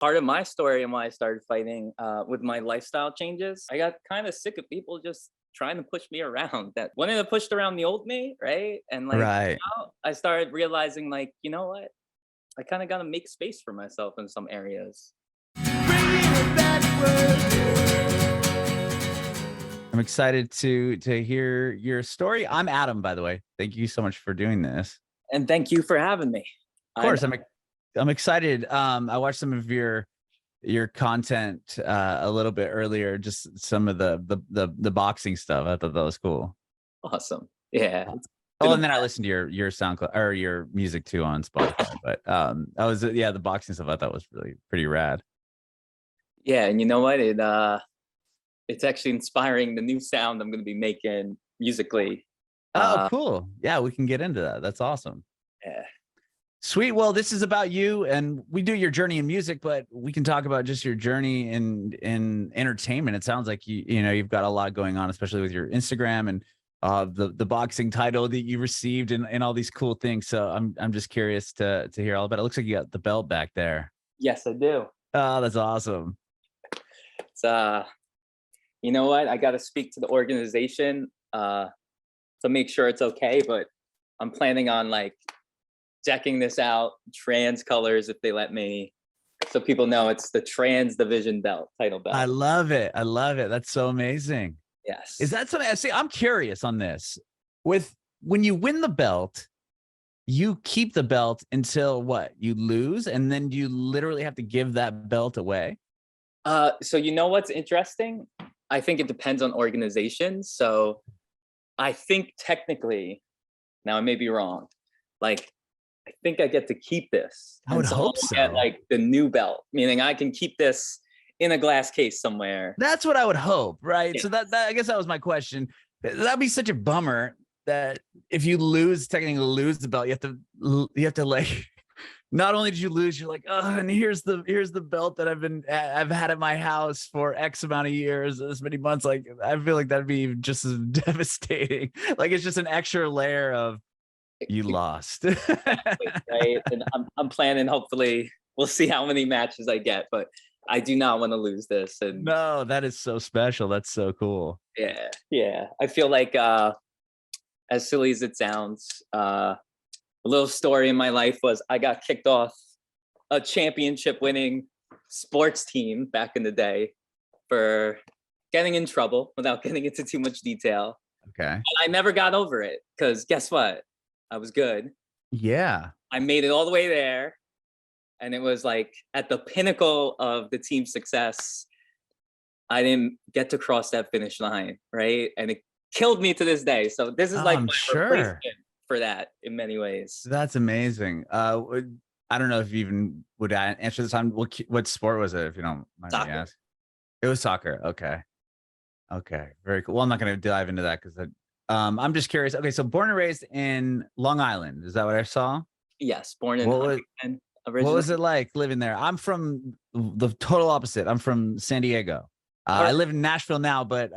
part of my story and why I started fighting with my lifestyle changes. I got kind of sick of people just trying to push me around that wanted to push around the old me, right? And like Right. now I started realizing, like, you know what? I kind of got to make space for myself in some areas. I'm excited to hear your story. I'm Adam, by the way. Thank you so much for doing this. And thank you for having me. Of I course, I'm excited. I watched some of your content a little bit earlier, just some of the boxing stuff. I thought that was cool. awesome. Yeah. Uh, It's Oh, been a and then I listened to your SoundCloud or your music too on Spotify. But I was yeah, the boxing stuff I thought was really pretty rad. yeah, and you know what? It's actually inspiring the new sound I'm going to be making musically. Oh, Uh, cool. Yeah, we can get into that. That's awesome. yeah. Sweet. Well, this is about you, and we do your journey in music, but we can talk about just your journey in entertainment. It sounds like you've got a lot going on, especially with your Instagram and the boxing title that you received and all these cool things. So I'm just curious to hear all about it. It looks like you got the belt back there. Yes, I do. Oh, that's awesome. It's you know what? I got to speak to the organization to make sure it's okay, but I'm planning on like decking this out trans colors if they let me, so people know it's the trans division belt, title I belt. love it. I love it. That's so amazing. Is Yes. that something? See, I'm curious on this. With when you win the belt, you keep the belt until what? You lose, and then you literally have to give that belt away? So you know what's interesting? I think it depends on organizations. So I think technically, now I may be wrong, like I think I get to keep this, I and would someone hope will get so. like the new belt, meaning I can keep this in a glass case somewhere. That's what I would hope, right? Yeah. So that I guess that was my question. That'd be such a bummer that if you lose, technically lose the belt, you have to like not only did you lose, you're like, oh, and here's the belt that I've had at my house for X amount of years, this many months. Like I feel like that'd be just as devastating. Like it's just an extra layer of you lost. Exactly, right? And I'm planning, hopefully, we'll see how many matches I get, but I do not want to lose this. And No, that is so special. That's so cool. yeah, yeah. I feel like as silly as it sounds, a little story in my life was I got kicked off a championship winning sports team back in the day for getting in trouble without getting into too much detail. Okay. I never got over it because guess what? I was good. Yeah. I made it all the way there. And it was like at the pinnacle of the team's success. I didn't get to cross that finish line, right? And it killed me to this day. So this is Oh, like I'm my sure. replacement for that in many ways. That's amazing. I don't know if you even would answer this time. What sport was it, if you don't mind me Soccer. asking? It was soccer. Okay. Okay. Very cool. Well, I'm not going to dive into that because I'm just curious. Okay. So born and raised in Long Island. Is that what I saw? Yes, born in What was, Huntington what was originally. it like living there? I'm from the total opposite. I'm from San Diego. All I right. live in Nashville now, but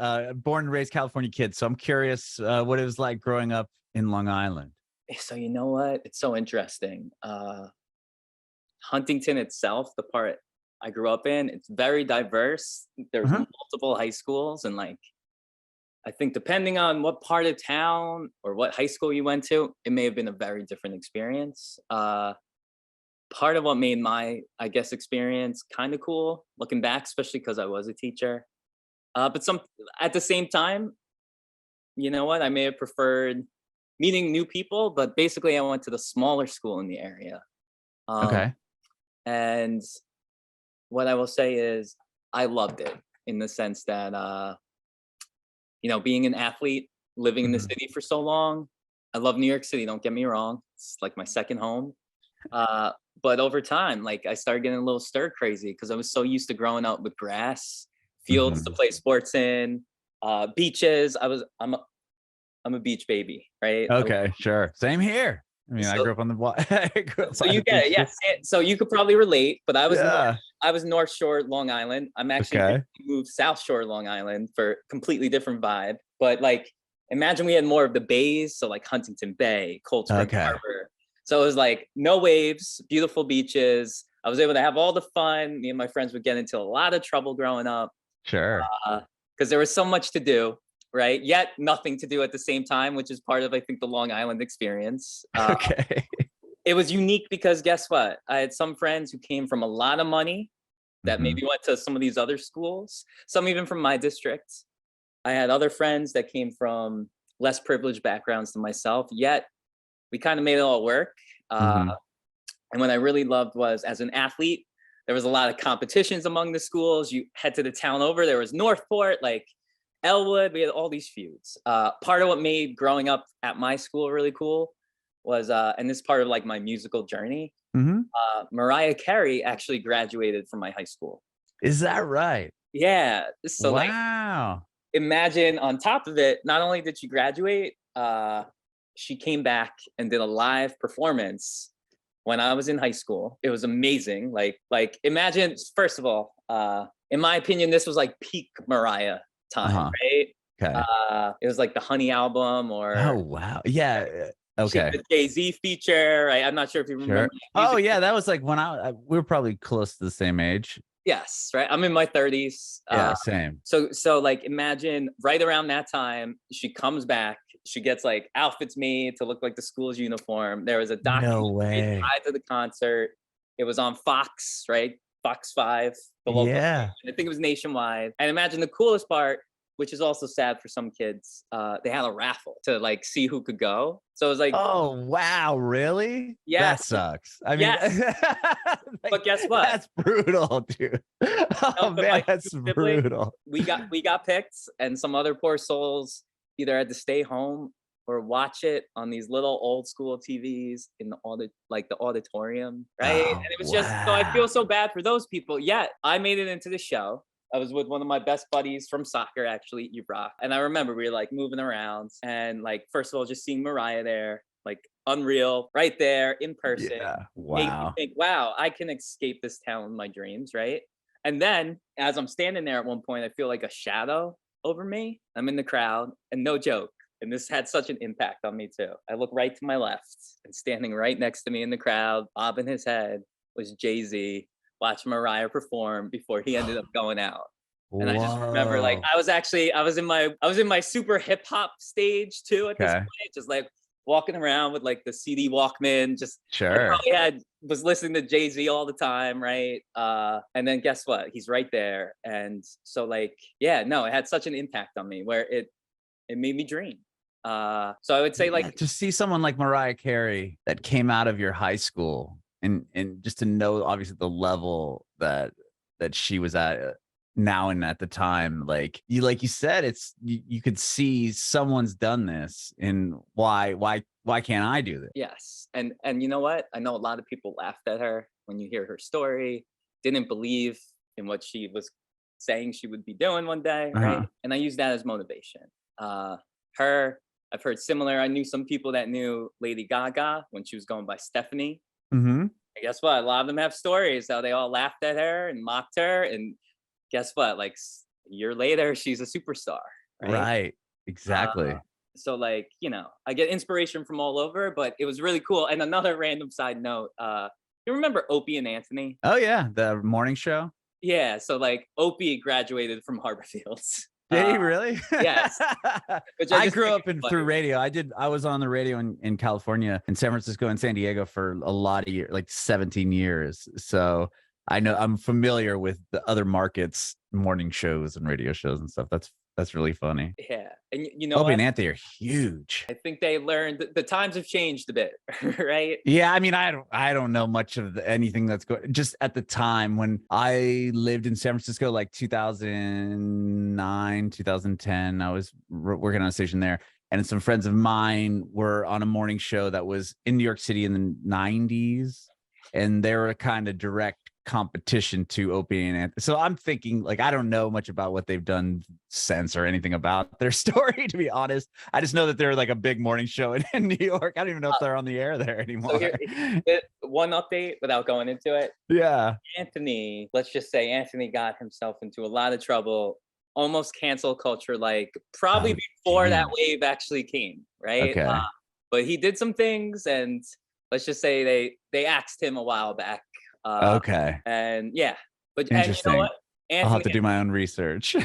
born and raised California kid. So I'm curious what it was like growing up in Long Island. So you know what? It's so interesting. Huntington itself, the part I grew up in, it's very diverse. There's Uh-huh. multiple high schools, and like I think depending on what part of town or what high school you went to, it may have been a very different experience. Part of what made my, I guess, experience kind of cool looking back, especially because I was a teacher. But some at the same time, you know what? I may have preferred meeting new people, but basically, I went to the smaller school in the area. Um, Okay. and what I will say is, I loved it in the sense that, being an athlete, living in the Mhm. city for so long, I love New York City. Don't get me wrong; it's like my second home. Uh, but over time, like I started getting a little stir crazy because I was so used to growing up with grass, fields to Mhm. play sports in, beaches. I'm a beach baby, right? Okay, sure. Same here. I mean, I So grew up on the I grew up so by you the get it, beach too. yes. So you could probably relate, but Yeah. I was North Shore, Long Island. I'm actually Okay. recently moved South Shore, Long Island for completely different vibe. But like, imagine we had more of the bays, so like Huntington Bay, Cold Spring Okay. Harbor. So it was like no waves, beautiful beaches, I was able to have all the fun. Me and my friends would get into a lot of trouble growing up Sure. because there was so much to do, right? Yet nothing to do at the same time, which is part of, I think, the Long Island experience. Okay. It was unique because guess what? I had some friends who came from a lot of money that Mhm. maybe went to some of these other schools, some even from my district. I had other friends that came from less privileged backgrounds than myself, yet we kind of made it all work. Mhm. And what I really loved was as an athlete, there was a lot of competitions among the schools. You head to the town over, there was Northport, like Elwood, we had all these feuds. Part of what made growing up at my school really cool was, and this is part of like my musical journey, Mhm. Mariah Carey actually graduated from my high school. Is that right? Yeah. So like Wow. imagine on top of it, not only did she graduate, she came back and did a live performance when I was in high school. It was amazing. Like imagine, first of all, in my opinion, this was like peak Mariah time, Uh-huh. right? Okay. It was like the Honey album, Oh, or wow. Yeah. she had Okay. the Jay-Z feature, right? I'm not sure if you remember Sure. that Oh, music. yeah. That was like when we were probably close to the same age. Yes, right. I'm in my 30s. Yeah, same. So like imagine right around that time, she comes back, she gets like outfits made to look like the school's uniform. There was a No documentary way. tied to the concert. It was on Fox, right? Fox 5, the local Yeah. station. I think it was nationwide. And imagine the coolest part, which is also sad for some kids, they had a raffle to like see who could go. So it was like, Oh, wow. Really? That yes, sucks. I mean, yes. like, But guess what? that's brutal, dude. Oh, But man, my that's 2 siblings, brutal. we got picked, and some other poor souls either had to stay home or watch it on these little old school TVs in the auditorium, right? And Oh, it was just, so I wow. feel so bad for those people. Yet I made it into the show. I was with one of my best buddies from soccer, actually, Ibra. And I remember we were like moving around and like, first of all, just seeing Mariah there, like unreal, right there in person, Yeah. made me Wow. think, wow, I can escape this town in my dreams, right? And then as I'm standing there at one point, I feel like a shadow over me. I'm in the crowd, and no joke. And this had such an impact on me too. I look right to my left, and standing right next to me in the crowd, bobbing his head, was Jay-Z watching Mariah perform before he ended up going out. And I just remember like Whoa. I was in my super hip hop stage too at this Okay. point, just like walking around with like the CD Walkman, just I Sure. probably was listening to Jay-Z all the time, right? And then guess what? He's right there. And so like, yeah, no, it had such an impact on me where it made me dream. So I would say Yeah, like, to see someone like Mariah Carey that came out of your high school and just to know obviously the level that she was at now and at the time, like you said, it's you could see someone's done this, and why can't I do this? yes. And you know what? I know a lot of people laughed at her when you hear her story, didn't believe in what she was saying she would be doing one day, right? Uh-huh. And I use that as motivation. Uh her, I've heard similar. I knew some people that knew Lady Gaga when she was going by Stephanie. Hmm. And guess what? A lot of them have stories how they all laughed at her and mocked her. And guess what? Like a year later, she's a superstar, right? Right. Uh, Exactly. so like, I get inspiration from all over, but it was really cool. And another random side note, you remember Opie and Anthony? Oh yeah, the morning show. Yeah, so like Opie graduated from Harbor Fields. Did he really? Yes, which I I just grew think up is in funny. through radio. I was on the radio in California, in San Francisco and San Diego for a lot of years, like 17 years. So I'm familiar with the other markets, morning shows and radio shows and stuff. That's really funny. Yeah, and you know Opie what? and Anthony are huge. I think they learned that the times have changed a bit, right? Yeah, I mean, I don't know much of anything that's going. Just at the time when I lived in San Francisco, like 2009, 2010, I was working on a station there, and some friends of mine were on a morning show that was in New York City in the 90s, and they were a kind of direct competition to Opie and Anthony. So I'm thinking, like, I don't know much about what they've done since or anything about their story, to be honest. I just know that they're like a big morning show in New York. I don't even know if they're on the air there So anymore. here, one update without going into it. Yeah. Anthony, let's just say Anthony got himself into a lot of trouble, almost cancel culture, like probably Oh, before that geez. wave actually came, right? Okay. But he did some things, and let's just say they axed him a while back Okay. And yeah, but and you know Interesting. what? I'll have to Anthony, do my own research.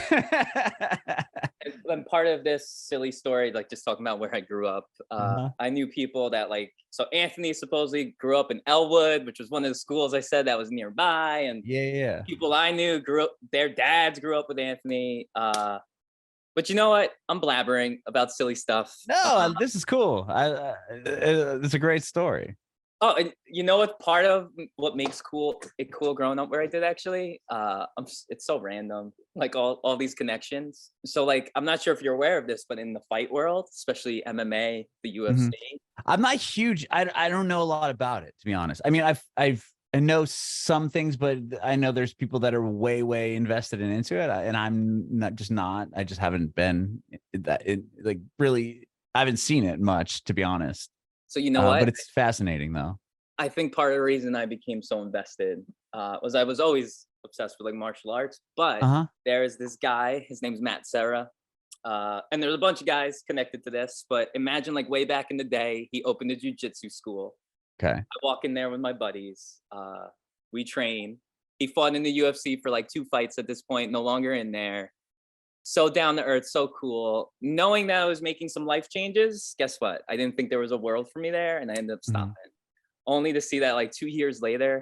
and part of this silly story, like just talking about where I grew up, Uh-huh. I knew people that like, so Anthony supposedly grew up in Elwood, which was one of the schools I said that was nearby. And Yeah, yeah. people I knew grew up, their dads grew up with Anthony. But you know what? I'm blabbering about silly stuff. No, this is cool. It's a great story. Oh, and you know what? Part of what makes it cool growing up where I did actually, it's so random. Like all these connections. So like, I'm not sure if you're aware of this, but in the fight world, especially MMA, the Mhm. UFC. I'm not huge. I don't know a lot about it, to be honest. I mean, I know some things, but I know there's people that are way invested and into it, and I'm not. I just haven't been like really. I haven't seen it much, to be honest. So you know what? But it's fascinating, though. I think part of the reason I became so invested was I was always obsessed with like martial arts, but Uh-huh. there is this guy. His name's Matt Serra. And there's a bunch of guys connected to this, but imagine like way back in the day, he opened a jujitsu school. Okay. I walk in there with my buddies. We train. He fought in the UFC for like 2 fights at this point, no longer in there. So down to earth, so cool. Knowing that I was making some life changes, guess what? I didn't think there was a world for me there, and I ended up stopping. Only to see that like 2 years later,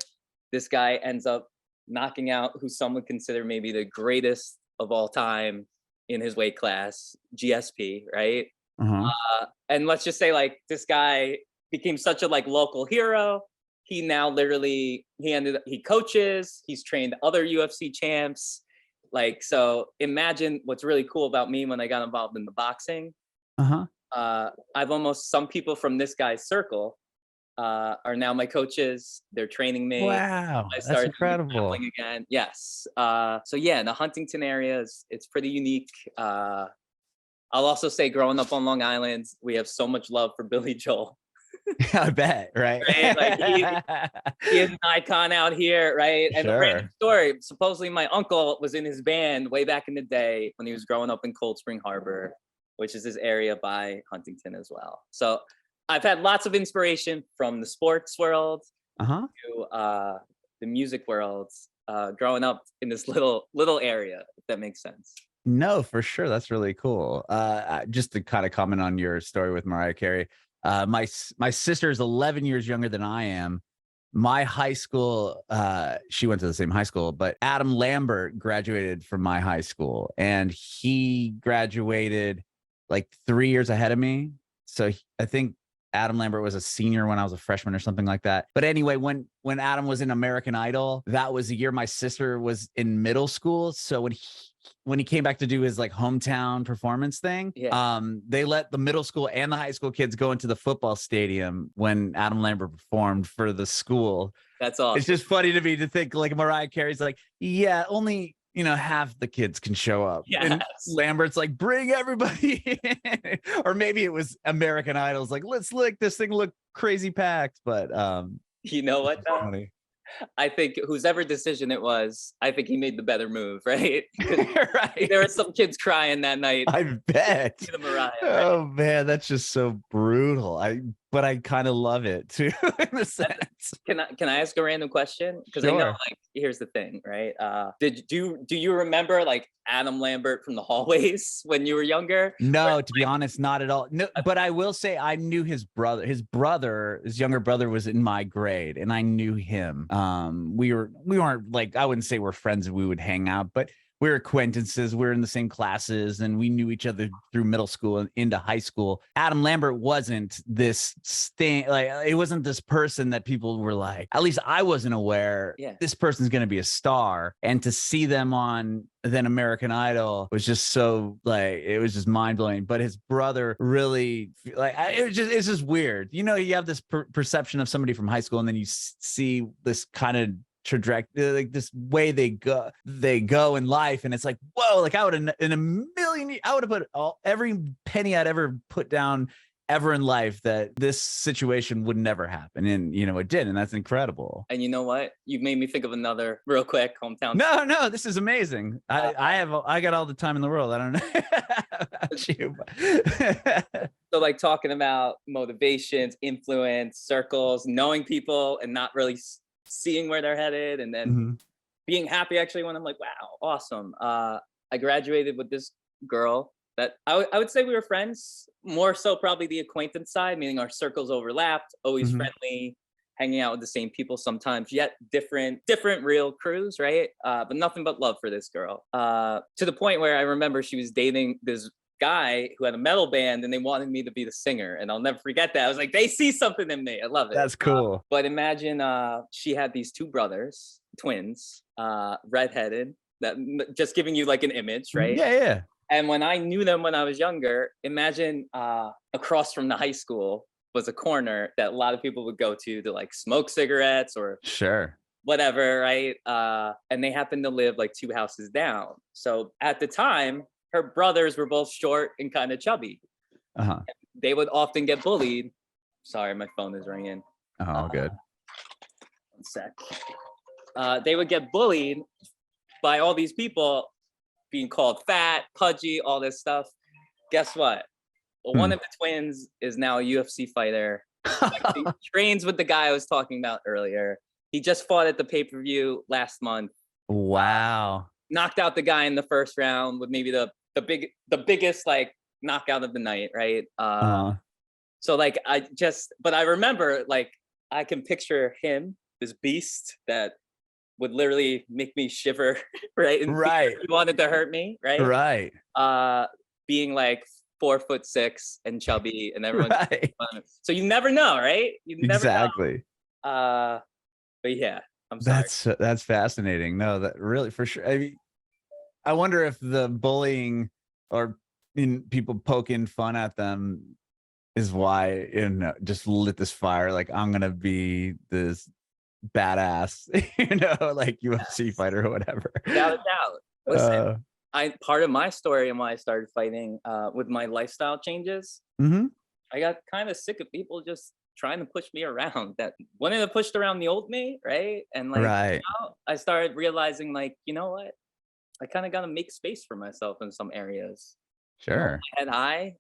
this guy ends up knocking out who some would consider maybe the greatest of all time in his weight class, GSP, right? Uh-huh. And let's just say like this guy became such a like local hero. He now literally he coaches, he's trained other UFC champs. Like, so imagine what's really cool about me when I got involved in the boxing. Uh-huh. I've almost some people from this guy's circle are now my coaches. They're training me. Wow, I that's started doing incredible. grappling again. Yes. So yeah, in the Huntington area it's pretty unique. I'll also say growing up on Long Island, we have so much love for Billy Joel. I bet, right? Right? Like he is an icon out here, right? And a random Sure. story. Supposedly my uncle was in his band way back in the day when he was growing up in Cold Spring Harbor, which is this area by Huntington as well. So I've had lots of inspiration from the sports world Uh-huh. to the music world, growing up in this little area, if that makes sense. No, for sure. That's really cool. Just to kind of comment on your story with Mariah Carey, my sister is 11 years younger than I am. My high school, she went to the same high school, but Adam Lambert graduated from my high school, and he graduated like 3 years ahead of me. So I think Adam Lambert was a senior when I was a freshman or something like that. But anyway, when Adam was in American Idol, that was the year my sister was in middle school. So when he came back to do his like hometown performance thing, they let the middle school and the high school kids go into the football stadium when Adam Lambert performed for the school. That's awesome. It's just funny to me to think like Mariah Carey's like, yeah, only half the kids can show up. Yes. And Lambert's like, bring everybody in. Or maybe it was American Idol's like, let's make this thing look crazy packed. But you know what though? Funny. I think whosever decision it was, I think he made the better move, right? Right. There were some kids crying that night. I bet. To the Mariah, Oh man, that's just so brutal. But I kind of love it too, in a sense. Can I ask a random question? Because I know, like, here's the thing, right? Do you remember like Adam Lambert from the hallways when you were younger? No, to be honest, not at all. No, but I will say I knew his brother. His younger brother was in my grade, and I knew him. We weren't like, I wouldn't say we're friends and we would hang out, but we're acquaintances. We're in the same classes, and we knew each other through middle school and into high school. Adam Lambert wasn't this thing, like it wasn't this person that people were like, at least I wasn't aware, this person's going to be a star. And to see them on then American Idol was just so like, it was just mind blowing. But his brother really it's just weird. You have this perception of somebody from high school, and then you see this kind of trajectory, like this way they go in life, and it's like, whoa, like I would have put every penny I'd ever put down ever in life that this situation would never happen, and it did, and that's incredible. And you know what, you've made me think of another real quick hometown. No, this is amazing. I got all the time in the world. I don't know about you. So like talking about motivations, influence, circles, knowing people and not really seeing where they're headed, and then Mhm. being happy actually when I'm like, wow, awesome. I graduated with this girl that I would say we were friends, more so probably the acquaintance side, meaning our circles overlapped, always Mhm. friendly, hanging out with the same people sometimes, yet different real crews, right? But nothing but love for this girl. To the point where I remember she was dating this guy who had a metal band and they wanted me to be the singer. And I'll never forget that. I was like, they see something in me. I love it. That's cool. But imagine she had these two brothers, twins, redheaded, that just giving you like an image, Mhm. right? Yeah, yeah. And when I knew them when I was younger, imagine across from the high school was a corner that a lot of people would go to like smoke cigarettes or Sure. whatever, right? And they happened to live like two houses down. So at the time, her brothers were both short and kind of chubby. Uh-huh. They would often get bullied. Sorry, my phone is ringing. Oh, good. 1 sec. They would get bullied by all these people being called fat, pudgy, all this stuff. Guess what? Well, one Hmm. of the twins is now a UFC fighter. He trains with the guy I was talking about earlier. He just fought at the pay-per-view last month. Wow. Knocked out the guy in the first round with maybe the biggest like knockout of the night, right? Uh-huh. So like but I remember like I can picture him, this beast that would literally make me shiver, right? And Right. he wanted to hurt me, right? Right. Being like 4'6" and chubby, and everyone. Right. So you never know, right? You never Exactly. know. But yeah, I'm sorry. That's fascinating. No, that really for sure. I mean, I wonder if the bullying or people poking fun at them is why just lit this fire. Like I'm gonna be this badass, like UFC fighter or whatever. Without a doubt. Listen, Uh, I part of my story and why I started fighting with my lifestyle changes. mhm. I got kind of sick of people just trying to push me around that wanted to push around the old me, right? And like Right. I started realizing like, you know what? I kind of got to make space for myself in some areas. Hold Sure. my head high.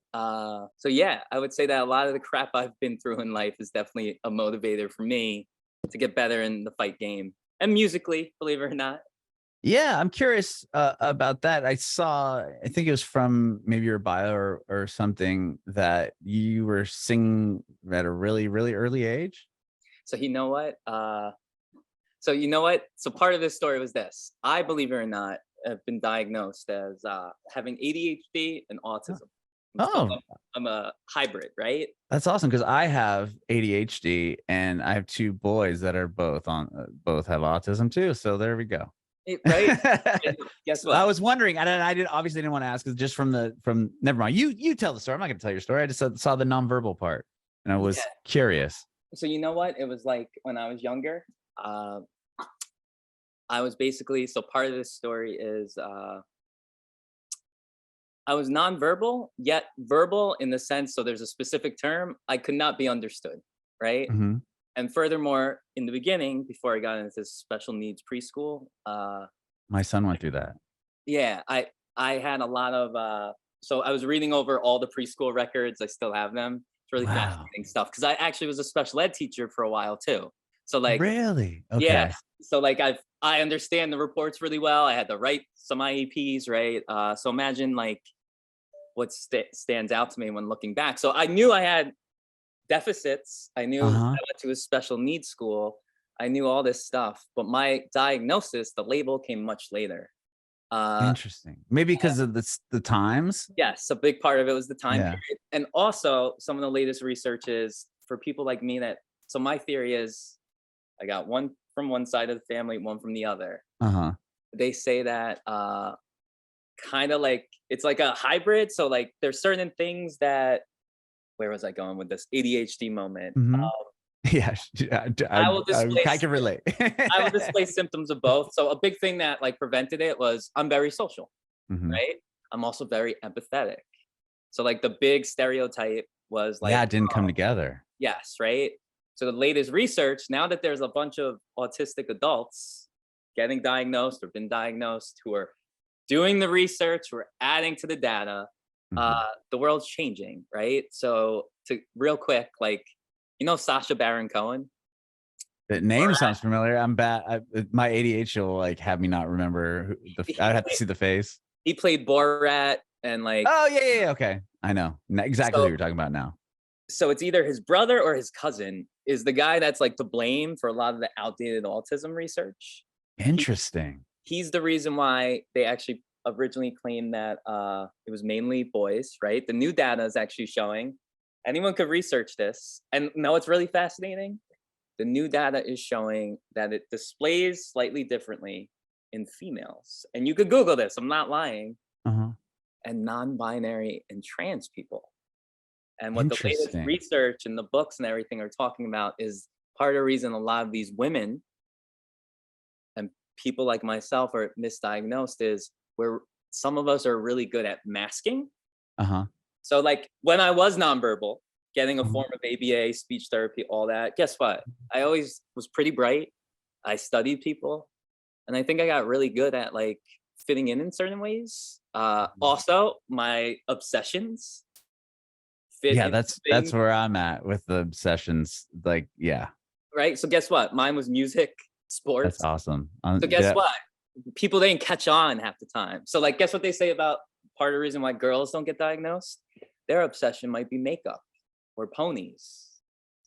So yeah, I would say that a lot of the crap I've been through in life is definitely a motivator for me to get better in the fight game and musically, believe it or not. Yeah, I'm curious about that. I think it was from maybe your bio or something that you were singing at a really, really early age. So you know what? So part of this story was this. I, believe it or not, have been diagnosed as having ADHD and Oh, autism. So oh, I'm a hybrid, right? that's awesome because I have ADHD and I have two boys that are both have autism too. So there we go. Right? And guess So I what? was wondering, and I didn't want to ask, just from never mind. You tell the story. I'm not going to tell your story. I just saw the nonverbal part, and I Yeah. was curious. So you know what? It was like when I was younger. Uh, I was basically so part of this story is I was nonverbal yet verbal in the sense. So there's a specific term I could not be understood, right? Mhm. And furthermore, in the beginning, before I got into this special needs preschool, My son went through that. yeah, I had a lot of so I was reading over all the preschool records. I still have them. It's really Wow. fascinating stuff because I actually was a special ed teacher for a while too. So like, Really? yeah, Okay. so like I understand the reports really well. I had to write some IEPs, right? So imagine like what stands out to me when looking back. So I knew I had deficits. I knew I Uh-huh. went to a special needs school. I knew all this stuff, but my diagnosis, the label came much later. Uh, Interesting. Maybe because of the times. yes, a big part of it was the time Yeah. period. And also some of the latest research is for people like me so my theory is I got one from one side of the family, one from the other. Uh-huh. They say that kind of like it's like a hybrid. So like there's certain things that where was I going with this ADHD moment? Mhm. Yeah. I will display I can relate. I will display symptoms of both. So a big thing that like prevented it was I'm very social, Mhm. right? I'm also very empathetic. So like the big stereotype was like, Yeah, it didn't come together. yes, right? So the latest research, now that there's a bunch of autistic adults getting diagnosed or been diagnosed who are doing the research, who are adding to the data, Mhm. the world's changing, right? So to real quick, like, you know, Sacha Baron Cohen? The name sounds familiar. I'm bad. My ADHD will like have me not remember He I'd have to played, see the face. he played Borat and like, Oh yeah. Okay, I know exactly who so you're talking about now. so it's either his brother or his cousin is the guy that's like to blame for a lot of the outdated autism research. He Interesting. he's the reason why they actually originally claimed that it was mainly boys, right? The new data is actually showing anyone could research this. And no, it's really fascinating. The new data is showing that it displays slightly differently in females. And you could Google this, I'm not lying, Uh-huh. and non-binary and trans people. And what the latest Interesting. research and the books and everything are talking about is part of the reason a lot of these women and people like myself are misdiagnosed is where some of us are really good at masking. Uh-huh. So, like when I was nonverbal, getting a Mhm. form of ABA, speech therapy, all that, guess what? I always was pretty bright. I studied people, and I think I got really good at like fitting in certain ways. Also, my obsessions fit Yeah, into that's things, where I'm at with the obsessions. Like, yeah, right? So, guess what? Mine was music, that's sports. awesome. So, guess Yeah. what? People didn't catch on half the time. So, like, guess what they say about part of the reason why girls don't get diagnosed? Their obsession might be makeup or ponies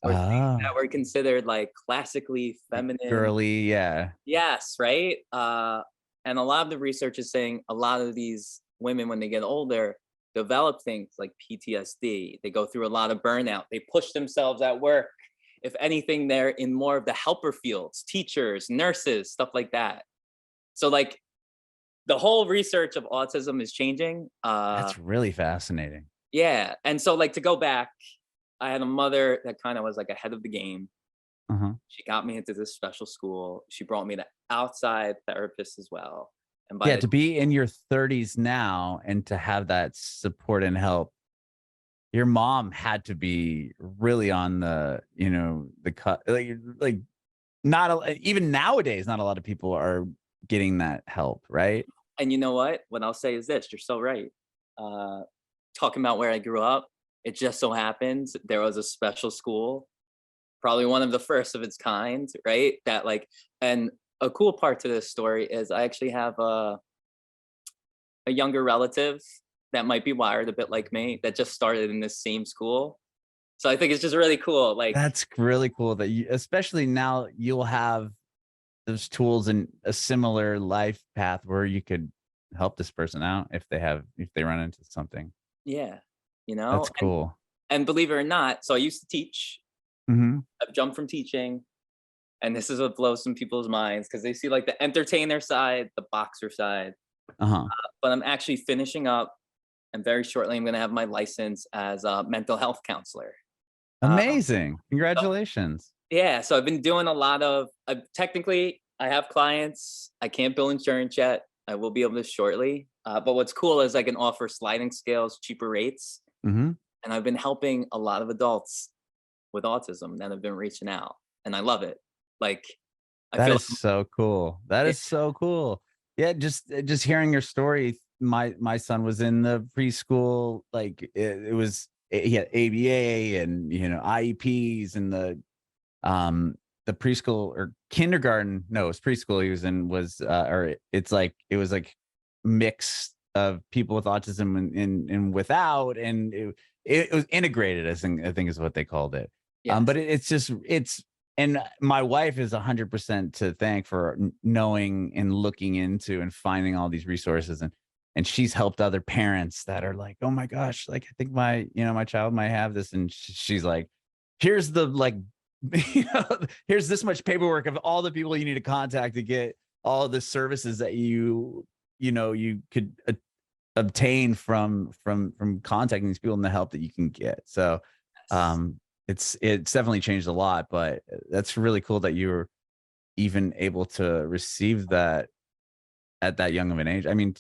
or things that Ah, were considered like classically like feminine. girly. Yeah. Yes, right? And a lot of the research is saying a lot of these women, when they get older, develop things like PTSD. They go through a lot of burnout. They push themselves at work. If anything, they're in more of the helper fields, teachers, nurses, stuff like that. So, like, the whole research of autism is changing. That's really fascinating. Yeah. And so, like, to go back, I had a mother that kind of was like ahead of the game. Uh-huh. She got me into this special school. She brought me to outside therapists as well. And by Yeah, the to be in your 30s now and to have that support and help, your mom had to be really on the, the cut. Like not even nowadays, not a lot of people are getting that help, right? and you know what I'll say is this, you're so right. Uh Talking about where I grew up, it just so happens there was a special school, probably one of the first of its kind, right? That like and a cool part to this story is I actually have a younger relative that might be wired a bit like me that just started in this same school. So I think it's just really cool. Like, That's really cool that you, especially now, you'll have those tools and a similar life path where you could help this person out if they run into something. yeah, That's cool. and believe it or not, so I used to teach. Hmm. I've jumped from teaching, and this is what blows some people's minds because they see like the entertainer side, the boxer side. Uh-huh. But I'm actually finishing up, and very shortly I'm going to have my license as a mental health counselor. Uh, Amazing. so Congratulations. yeah, so I've been doing a lot of. Technically, I have clients. I can't bill insurance yet. I will be able to shortly. But what's cool is I can offer sliding scales, cheaper rates, Hmm. and I've been helping a lot of adults with autism that have been reaching out, and I love it. Like, I That feel is so cool. That like is so cool. Yeah, just hearing your story. My son was in the preschool. Like it was, he had ABA and IEPs and the preschool or kindergarten. No, it was preschool. He was in was or it's like it was like mix of people with autism and without, and it was integrated. I think is what they called it. yes, But it's just it's and my wife is 100% to thank for knowing and looking into and finding all these resources, and she's helped other parents that are like, oh my gosh, like I think my child might have this, and she's like, here's the like here's this much paperwork of all the people you need to contact to get all the services that you could obtain from contacting these people and the help that you can get. So yes. it's definitely changed a lot, but that's really cool that you were even able to receive that at that young of an age. I mean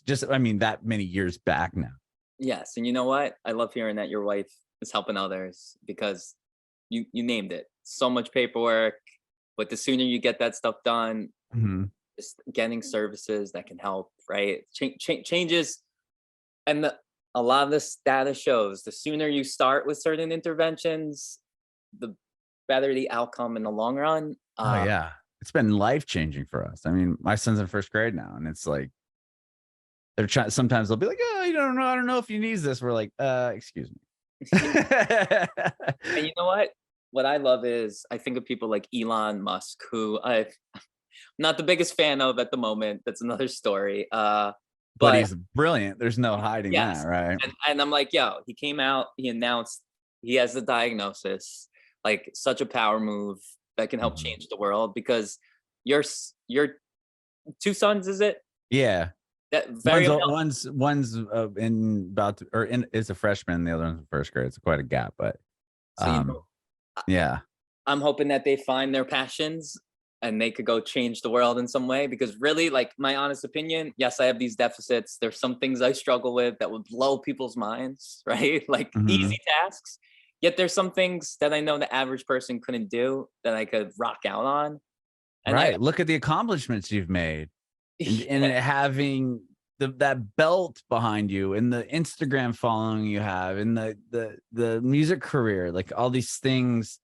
that many years back now. Yes, and you know what? I love hearing that your wife is helping others because you named it. So much paperwork, but the sooner you get that stuff done, Mhm. just getting services that can help, right? Changes, and a lot of this data shows the sooner you start with certain interventions, the better the outcome in the long run. Oh yeah, it's been life changing for us. I mean, my son's in first grade now, and it's like they're trying. Sometimes they'll be like, "Oh, you don't know. I don't know if you need this." We're like, excuse me. And you know what? What I love is I think of people like Elon Musk, who I'm not the biggest fan of at the moment. That's another story. But But he's brilliant. There's no hiding that, yes, right? and I'm like, yo, he came out, he announced he has the diagnosis, like such a power move that can help Mhm. change the world because your two sons, is it? Yeah. That very One's in about to, or in is a freshman. The other one's in first grade. It's quite a gap, but so you know, yeah. I'm hoping that they find their passions and they could go change the world in some way because really, like, my honest opinion, yes, I have these deficits. There's some things I struggle with that would blow people's minds, right? Like Mhm. easy tasks. Yet there's some things that I know the average person couldn't do that I could rock out on. And I Right. Look at the accomplishments you've made, and yeah, having that belt behind you, and the Instagram following you have, and the music career, like all these things.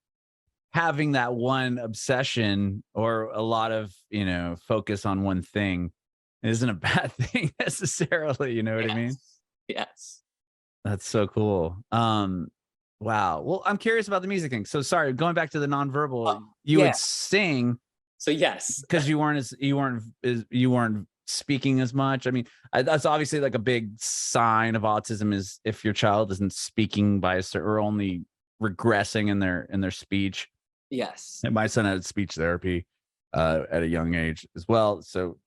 Having that one obsession or a lot of focus on one thing isn't a bad thing necessarily. You know what I mean? yes, yes. That's so cool. Wow. Well, I'm curious about the music thing. So sorry, going back to the Uh, nonverbal, you yeah. would sing So yes, because you weren't speaking as much. I mean, that's obviously like a big sign of autism is if your child isn't speaking by a certain or only regressing in their speech. yes. And my son had speech therapy at a young age as well. So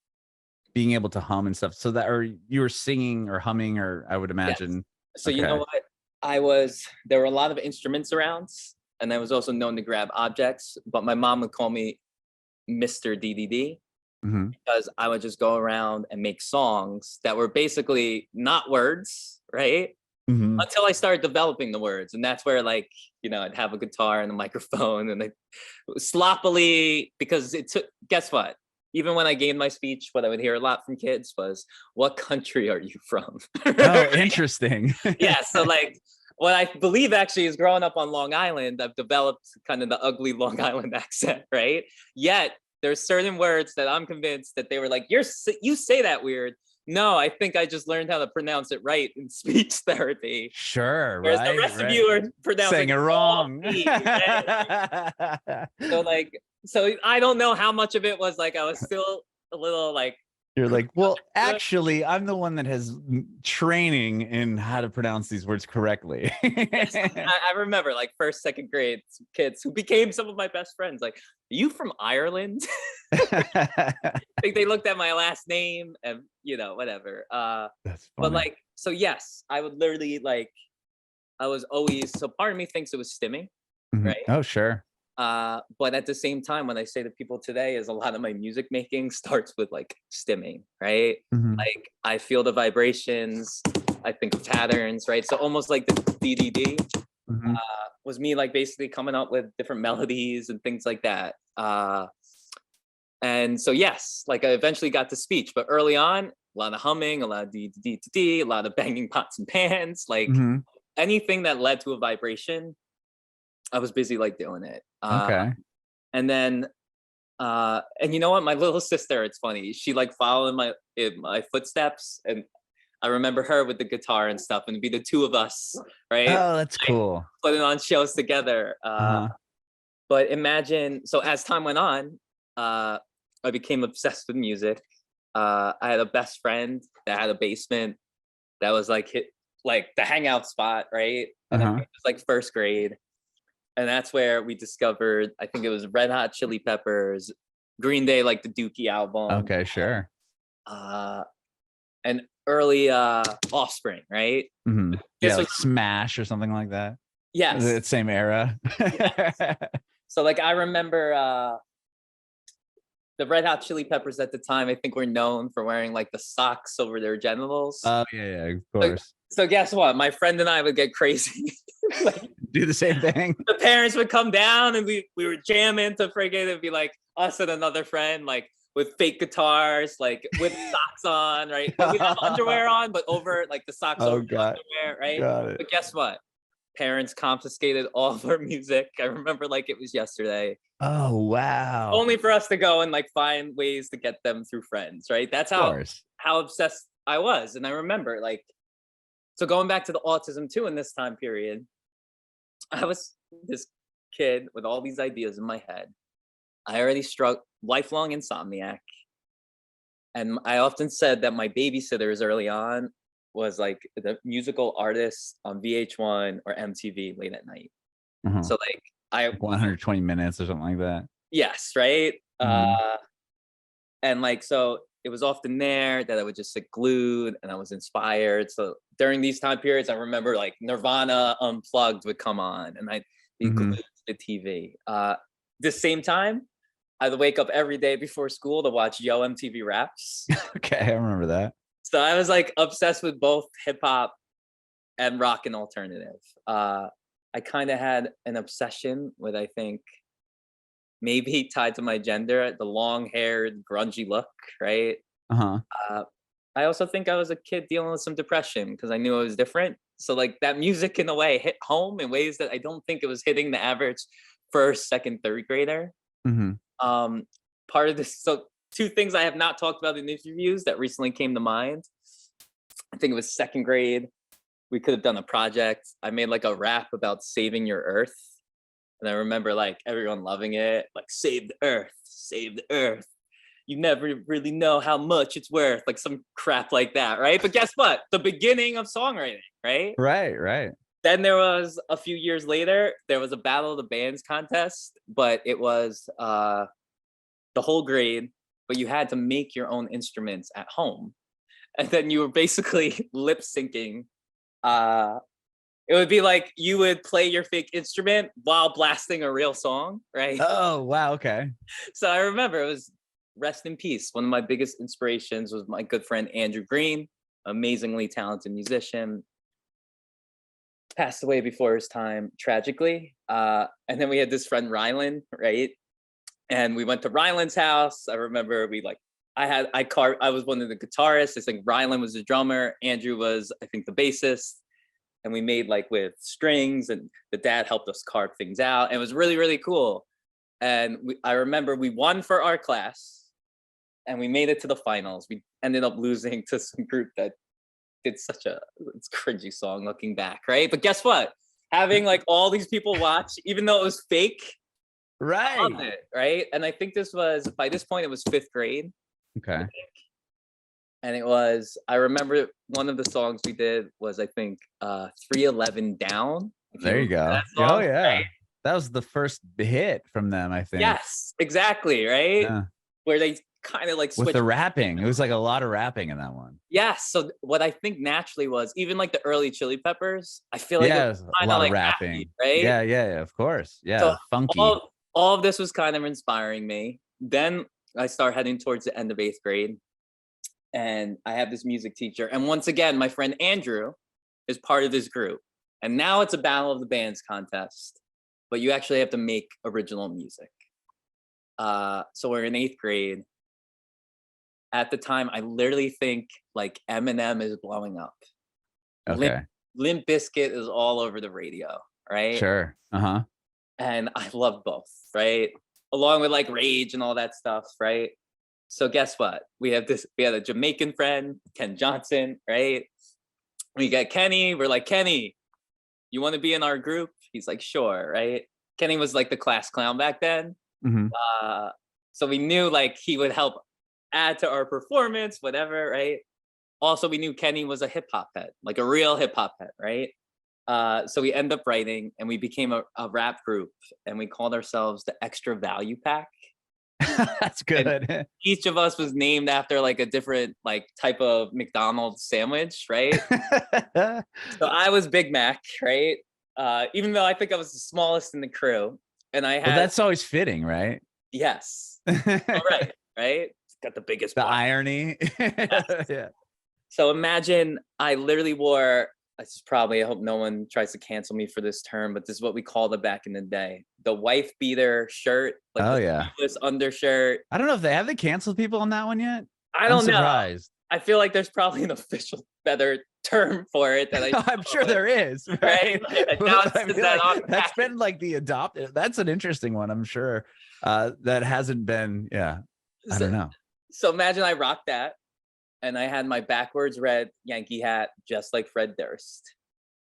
being able to hum and stuff. So that, or you were singing or humming, or I would Yes. imagine. So you know Okay. what? There were a lot of instruments around, and I was also known to grab objects, but my mom would call me Mr. DDD Hmm. because I would just go around and make songs that were basically not words, right? Hmm. Until I started developing the words. And that's where, like, I'd have a guitar and a microphone and I sloppily, because it took, guess what? Even when I gained my speech, what I would hear a lot from kids was, "What country are you from?" Oh, interesting. Yeah. So, like, what I believe actually is growing up on Long Island, I've developed kind of the ugly Long Island accent, right? Yet there's certain words that I'm convinced that they were like, you say that weird. No, I think I just learned how to pronounce it right in speech therapy. Sure. Whereas the Right. rest of Right. you are pronouncing Saying it it all wrong. P, right? So like, so I don't know how much of it was like I was still a little like You're like, well, good. actually, I'm the one that has training in how to pronounce these words correctly. Yes, I remember like first, second grade kids who became some of my best friends. Like, "Are you from Ireland?" I think they looked at my last name and whatever. That's But funny. like, so yes, I would literally like I was always so part of me thinks it was stimming, Mhm. right? Oh, sure. But at the same time, when I say to people today, is a lot of my music making starts with like stimming, right? Mhm. Like I feel the vibrations, I think of patterns, right? So almost like the DDD Mhm. was me like basically coming up with different melodies and things like that. And so yes, like I eventually got to speech, but early on, a lot of humming, a lot of D D D D, a lot of banging pots and pans, like Mhm. anything that led to a vibration, I was busy like doing it. Okay. And then and you know what? My little sister, it's funny. She like followed in my footsteps, and I remember her with the guitar and stuff, and it'd be the two of us, right? Oh, that's Like cool. putting on shows together. Uh-huh. But imagine, so as time went on, uh, I became obsessed with music. I had a best friend that had a basement that was like like the hangout spot, right? And I think Uh-huh. it was like first grade, and that's where we discovered. I think it was Red Hot Chili Peppers, Green Day, like the Dookie album, Okay, sure. uh, and early Offspring, right? Mhm. Yeah, This was like Smash or something like that. yes, The same era. yes. So like I remember the Red Hot Chili Peppers at the time. I think were known for wearing like the socks over their genitals. Oh, yeah, yeah, of So, course. so guess what? My friend and I would get crazy. Like Do the same thing. the parents would come down and we were jamming to friggin' it'd be like us and another friend like with fake guitars, like with socks on, right? But we'd have underwear on, but over like the socks over Oh, the underwear, right? got it. But guess what? parents confiscated all of our music. I remember like it was yesterday. Oh, wow. Only for us to go and like find ways to get them through friends, right? That's Of course. how obsessed I was. And I remember like, so going back to the autism too in this time period, I was this kid with all these ideas in my head. I already struck lifelong insomniac. And I often said that my babysitters early on was like the musical artists on VH1 or MTV late at night. Uh-huh. So like I Like 120 minutes or something like that. yes, right? Mhm. And like so it was often there that I would just sit glued and I was inspired. So during these time periods, I remember like Nirvana Unplugged would come on and I'd be glued Mhm. to the TV. The same time, I'd wake up every day before school to watch Yo MTV Raps. Okay, I remember that. So I was like obsessed with both hip hop and rock and alternative. I kind of had an obsession with, I think, maybe tied to my gender, the long haired, grungy look, right? Uh-huh. Uh, I also think I was a kid dealing with some depression because I knew I was different. So, like, that music in a way hit home in ways that I don't think it was hitting the average first, second, third grader. Mhm. Um, Part of this, so two things I have not talked about in interviews that recently came to mind. I think it was second grade. We could have done a project. I made like a rap about saving your earth. And I remember like everyone loving it, like save the earth, save the earth. You never really know how much it's worth, like some crap like that, right? But guess what? The beginning of songwriting, right? Right, right. Then there was a few years later, there was a battle of the bands contest, but it was the whole grade, but you had to make your own instruments at home. And then you were basically lip syncing. It would be like you would play your fake instrument while blasting a real song, right? Oh, wow, okay. So I remember it was rest in peace. One of my biggest inspirations was my good friend Andrew Green, amazingly talented musician, passed away before his time tragically. And then we had this friend Rylan, right? And we went to Rylan's house. I remember we like I was one of the guitarists. I think Rylan was the drummer. Andrew was, I think, the bassist. And we made like with strings, and the dad helped us carve things out. And it was really, really cool. And I remember we won for our class and we made it to the finals. We ended up losing to some group that did such a it's cringy song looking back, right? But guess what? Having like all these people watch, even though it was fake, I loved Right. it, right? And I think this was by this point it was fifth grade. Okay. And it was, I remember one of the songs we did was I think 311 Down. If you There you remember go. that Oh, song, yeah. right? That was the first hit from them, I think. Yes, exactly, right? Yeah. Where they kind of like With switch. the rapping. It was like a lot of rapping in that one. Yes. So what I think naturally was even like the early Chili Peppers, I feel like it Yeah, it was was a kind of lot of like rappy, rapping. right? Yeah, yeah, yeah, of course. So Yeah, funky. all of this was kind of inspiring me. Then I start heading towards the end of eighth grade, and I have this music teacher. And once again, my friend Andrew is part of this group. And now it's a battle of the bands contest, but you actually have to make original music. So we're in eighth grade. At the time, I literally think like Eminem is blowing up. Limp, Okay. Limp Bizkit is all over the radio, right? Sure. Uh-huh. And I love both, right? Along with like Rage and all that stuff, right? So guess what? We had a Jamaican friend, Ken Johnson, right? We got Kenny. We're like, Kenny, you want to be in our group? He's like, sure, right? Kenny was like the class clown back then. Mhm. So we knew like he would help add to our performance, whatever, right? Also, we knew Kenny was a hip hop head, like a real hip hop head, right? So we end up writing and we became a rap group and we called ourselves the Extra Value Pack. That's And good. each of us was named after like a different like type of McDonald's sandwich, right? So I was Big Mac, right? Even though I think I was the smallest in the crew, and I Well, had that's always fitting, right? yes, all right, right? Got the biggest The butt. irony. Yes. Yeah. So imagine I literally wore. This is probably. I hope no one tries to cancel me for this term, but this is what we called it back in the day: the wife beater shirt, like Oh, the sleeveless undershirt. I don't know if they canceled people on that one yet. I I'm don't know. surprised. I feel like there's probably an official better term for it that I'm sure there is, right? right? Now But I it's feel that like that's automatic. been like the adopted. That's an interesting one, I'm sure. That hasn't been, yeah. I don't So, know. so imagine I rocked that, and I had my backwards red Yankee hat, just like Fred Durst,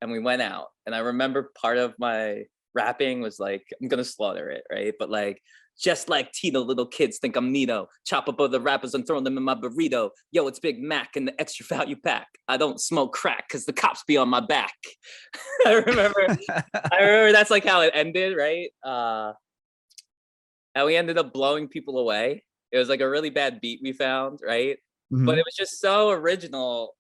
and we went out. And I remember part of my rapping was like, I'm gonna slaughter it, right? But like, just like Tito, little kids think I'm Nito. Chop up other rappers and throw them in my burrito. Yo, it's Big Mac in the extra value pack. I don't smoke crack because the cops be on my back. I remember, I remember that's like how it ended, right? And we ended up blowing people away. It was like a really bad beat we found, right? But Mhm. it was just so original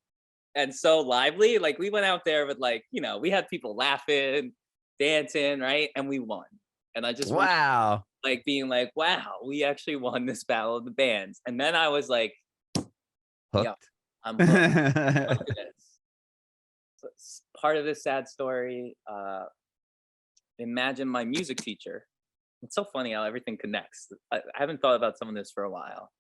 and so lively. Like we went out there with like, we had people laughing, dancing, right? And we won. And I just remember Wow. like being like, wow, we actually won this battle of the bands. And then I was like, yo, Hooked. I'm hooked. I'm hooked to this. So part of this sad story, imagine my music teacher. It's so funny how everything connects. I haven't thought about some of this for a while.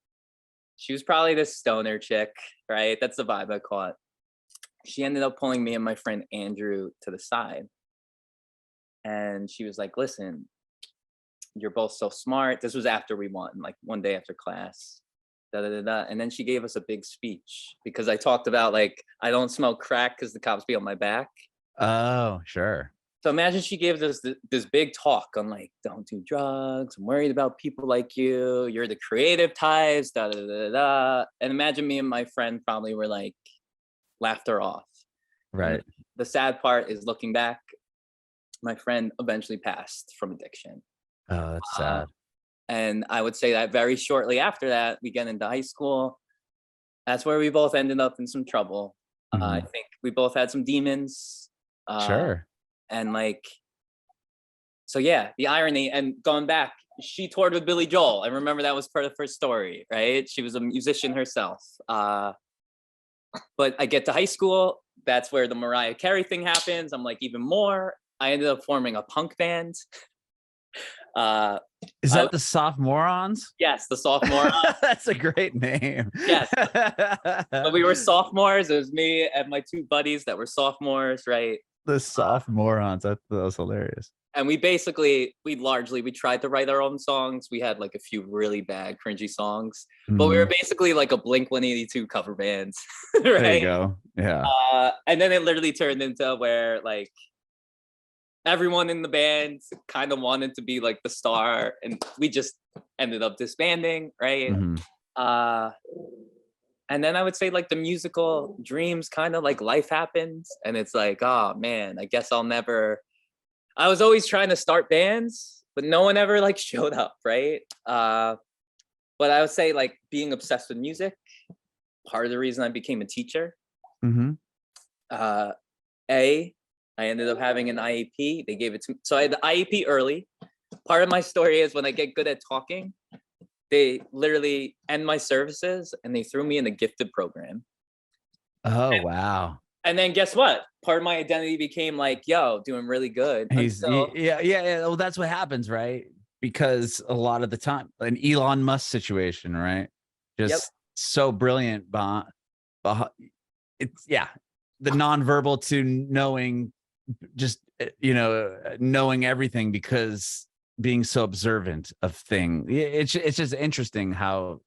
She was probably this stoner chick, right? That's the vibe I caught. She ended up pulling me and my friend Andrew to the side. And she was like, listen, you're both so smart. This was after we won, like one day after class. Da, da, da, da. And then she gave us a big speech because I talked about like, I don't smoke crack because the cops be on my back. Oh, sure. So imagine she gave us this big talk on like, don't do drugs. I'm worried about people like you. You're the creative types, da da da da. And imagine me and my friend probably were like, laughed her off. And Right. the sad part is looking back, my friend eventually passed from addiction. Oh, that's Uh, sad. and I would say that very shortly after that, we get into high school. That's where we both ended up in some trouble. I Mhm. think we both had some demons. Uh, Sure. and like, so yeah, the irony and going back, she toured with Billy Joel. I remember that was part of her story, right? She was a musician herself. But I get to high school, that's where the Mariah Carey thing happens. I'm like, even more. I ended up forming a punk band. Uh, Is I, that the Sophomorons? yes, the sophomore. That's a great name. Yes, but we were sophomores. It was me and my two buddies that were sophomores, right? The Uh, Sophomorons. That was hilarious. and we tried to write our own songs. We had like a few really bad, cringy songs, but we were Mhm. basically like a Blink 182 cover band, There you right? go. Yeah. And then it literally turned into where like everyone in the band kind of wanted to be like the star, and we just ended up disbanding, right? Mhm. Uh, and then I would say like the musical dreams kind of like life happens, and it's like, oh man, I guess I'll never. I was always trying to start bands, but no one ever like showed up, right? But I would say like being obsessed with music, part of the reason I became a teacher. Mhm. Uh, I ended up having an IEP. They gave it to me. So I had the IEP early. Part of my story is when I get good at talking, they literally end my services and they threw me in the gifted program. Oh, wow. And then guess what? Part of my identity became like, yo, doing really good until Yeah, yeah, yeah. Well, that's what happens, right? Because a lot of the time, an Elon Musk situation, right? yep, Just so brilliant, it's yeah, the nonverbal to knowing, just knowing everything because being so observant of thing. It's just interesting how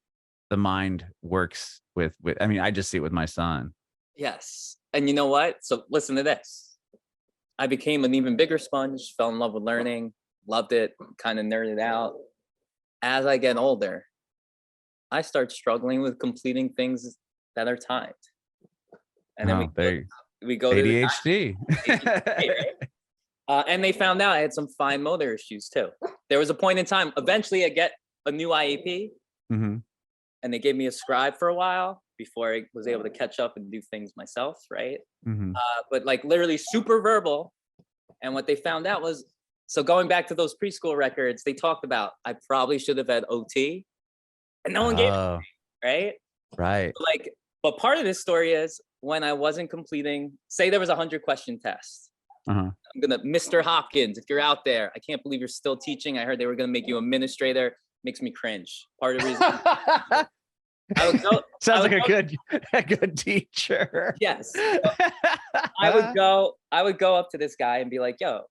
the mind works with. I mean, I just see it with my son. yes. And you know what? So listen to this. I became an even bigger sponge, fell in love with learning, loved it, kind of nerded out. As I get older, I start struggling with completing things that are timed. And then Oh, there, we go to the ADHD. ADHD, right? And they found out I had some fine motor issues too. There was a point in time, eventually I get a new IEP, Mhm. and they gave me a scribe for a while before I was able to catch up and do things myself, right? Mhm. But like literally super verbal. And what they found out was, so going back to those preschool records, they talked about I probably should have had OT, and no one gave it, Oh, right? right. Like, but part of this story is when I wasn't completing, say there was a 100-question test. Uh-huh. I'm gonna, Mr. Hopkins, if you're out there, I can't believe you're still teaching. I heard they were gonna make you administrator. Makes me cringe. Part of the reason I would go. Sounds I like would go, a good teacher. yes. I would go up to this guy and be like, "Yo,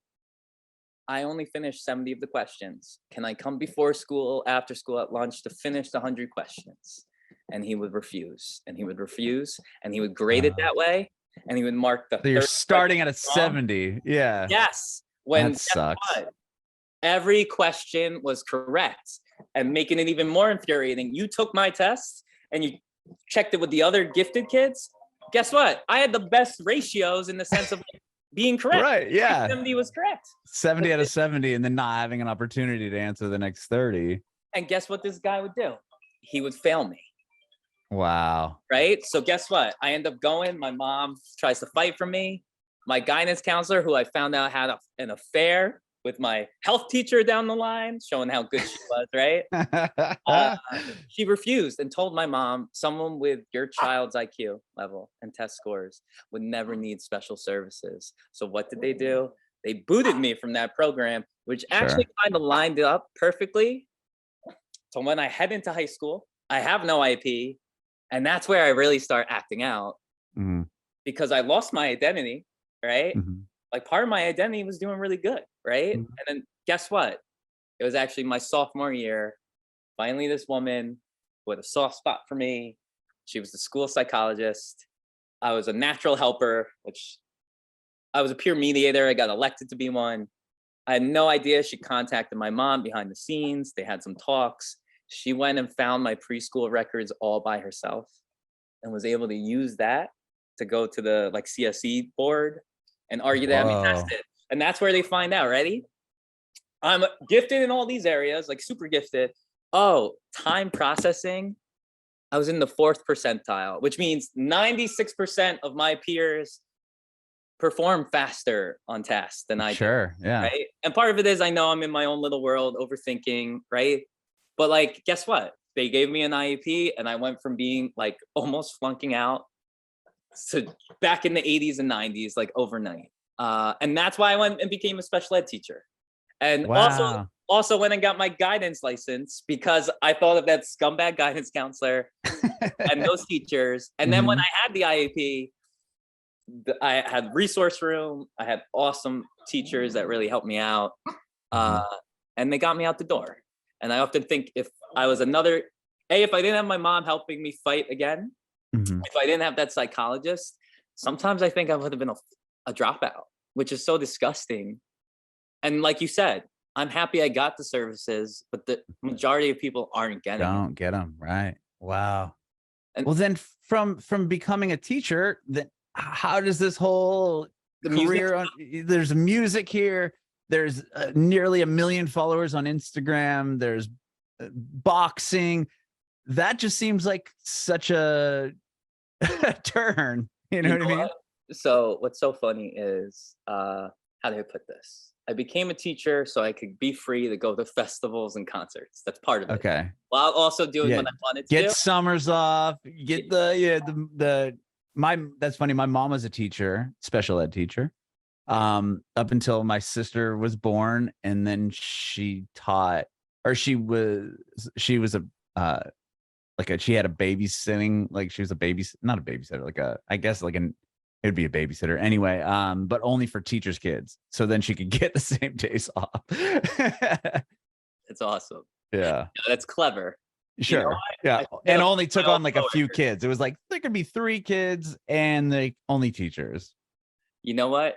I only finished 70 of the questions. Can I come before school, after school, at lunch to finish the 100 questions?" And he would refuse, and he would refuse, and he would grade it Uh, that way, and he would mark the so you're 30 questions starting at a wrong. 70. Yeah, Yes. that When guess sucks. what? Every question was correct. And making it even more infuriating, you took my test and you checked it with the other gifted kids. Guess what? I had the best ratios in the sense of like, being correct. Right. Yeah. 70 was correct. 70 out of 70, and then not having an opportunity to answer the next 30. And guess what this guy would do? He would fail me. Wow. Right. So guess what? I end up going. My mom tries to fight for me. My guidance counselor, who I found out had an affair with my health teacher down the line, showing how good she was, right? She refused and told my mom, someone with your child's IQ level and test scores would never need special services. So what did they do? They booted me from that program, which actually kind of lined up perfectly. So when I head into high school, I have no IEP, and that's where I really start acting out because I lost my identity, right? Like part of my identity was doing really good, right? And then guess what? It was actually my sophomore year. Finally, this woman with a soft spot for me. She was the school psychologist. I was a natural helper, which I was a peer mediator. I got elected to be one. I had no idea. She contacted my mom behind the scenes. They had some talks. She went and found my preschool records all by herself and was able to use that to go to the like CSE board and argue to have me tested. And that's where they find out, ready? I'm gifted in all these areas, like super gifted. Oh, time processing. I was in the 4th percentile, which means 96% of my peers perform faster on tests than I do. Sure. Yeah. Right. And part of it is I know I'm in my own little world, overthinking, right? But like, guess what? They gave me an IEP and I went from being like almost flunking out to back in the 80s and 90s, like overnight. And that's why I went and became a special ed teacher. And also went and got my guidance license because I thought of that scumbag guidance counselor and those teachers. And then when I had the IEP, I had resource room. I had awesome teachers that really helped me out. And they got me out the door. And I often think if I was if I didn't have my mom helping me fight again, if I didn't have that psychologist, sometimes I think I would have been a dropout, which is so disgusting. And like you said, I'm happy I got the services, but the majority of people aren't getting Don't get them. Right. Wow. And well, then from becoming a teacher, then how does this whole career there's music here, there's nearly 1 million followers on Instagram, there's boxing, that just seems like such a turn, you know what I mean? So what's so funny is how do I put this? I became a teacher so I could be free to go to festivals and concerts. That's part of it. Okay. While also doing what I wanted to get do. summers off, get that's funny. My mom was a teacher, special ed teacher, up until my sister was born, and then she taught, or she was a she had a babysitting, like she was not a babysitter, like I guess like it'd be a babysitter anyway, but only for teachers' kids. So then she could get the same days off. It's awesome. Yeah. That's clever. Sure. You know, yeah. And only took on like a few kids. It was like there could be 3 kids and they only teachers. You know what?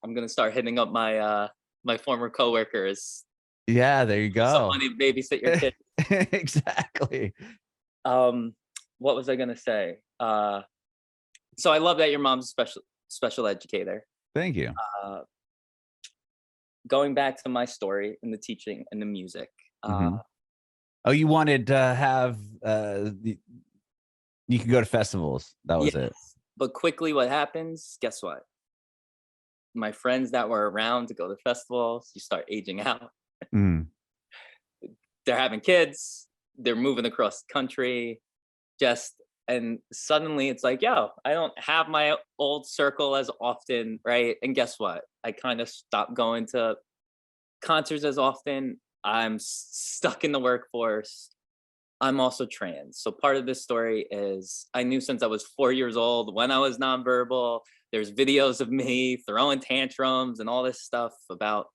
I'm gonna start hitting up my my former coworkers. Yeah, there you go. Somebody babysit your kids. Exactly. What was I gonna say? So I love that your mom's a special educator. Thank you. Going back to my story and the teaching and the music. Oh, you wanted to have you could go to festivals. That was it. But quickly what happens, guess what? My friends that were around to go to festivals, you start aging out. They're having kids, they're moving across the country, and suddenly it's like, yo, I don't have my old circle as often, right? And guess what? I kind of stopped going to concerts as often. I'm stuck in the workforce. I'm also trans. So part of this story is I knew since I was 4 years old when I was nonverbal. There's videos of me throwing tantrums and all this stuff about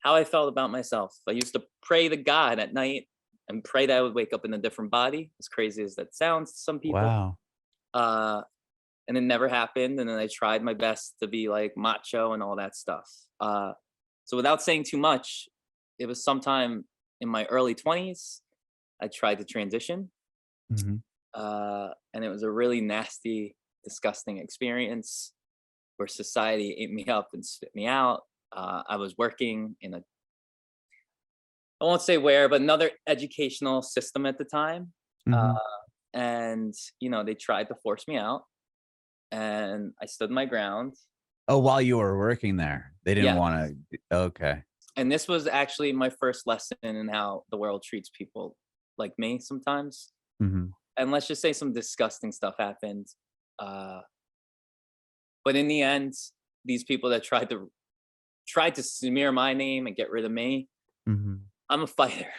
how I felt about myself. I used to pray to God at night and pray that I would wake up in a different body, as crazy as that sounds to some people. Wow. Uh, and it never happened. And then I tried my best to be like macho and all that stuff. So without saying too much, it was sometime in my early 20s. I tried to transition, Mhm. and it was a really nasty, disgusting experience where society ate me up and spit me out. I was working in I won't say where, but another educational system at the time. Uh, Mhm. and, they tried to force me out, and I stood my ground. Oh, while you were working there, they didn't Yeah. wanna. Okay. And this was actually my first lesson in how the world treats people like me sometimes. Mhm. And let's just say some disgusting stuff happened. Uh, but in the end, these people that tried to smear my name and get rid of me, Mhm. I'm a fighter,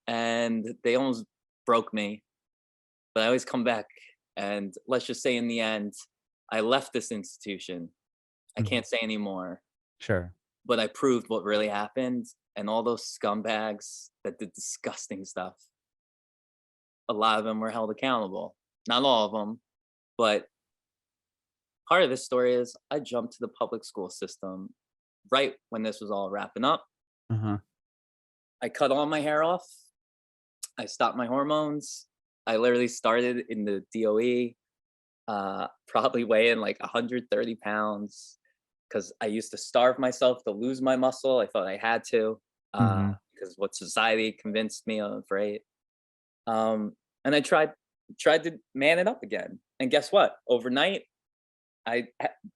and they almost broke me. But I always come back. And let's just say in the end, I left this institution. I Mhm. can't say anymore, Sure. but I proved what really happened. And all those scumbags that did disgusting stuff, a lot of them were held accountable. Not all of them, but part of this story is I jumped to the public school system right when this was all wrapping up. Uh-huh. I cut all my hair off. I stopped my hormones. I literally started in the DOE, probably weighing like 130 pounds because I used to starve myself to lose my muscle. I thought I had to Mhm. because what society convinced me of, right? And I tried to man it up again. And guess what? Overnight,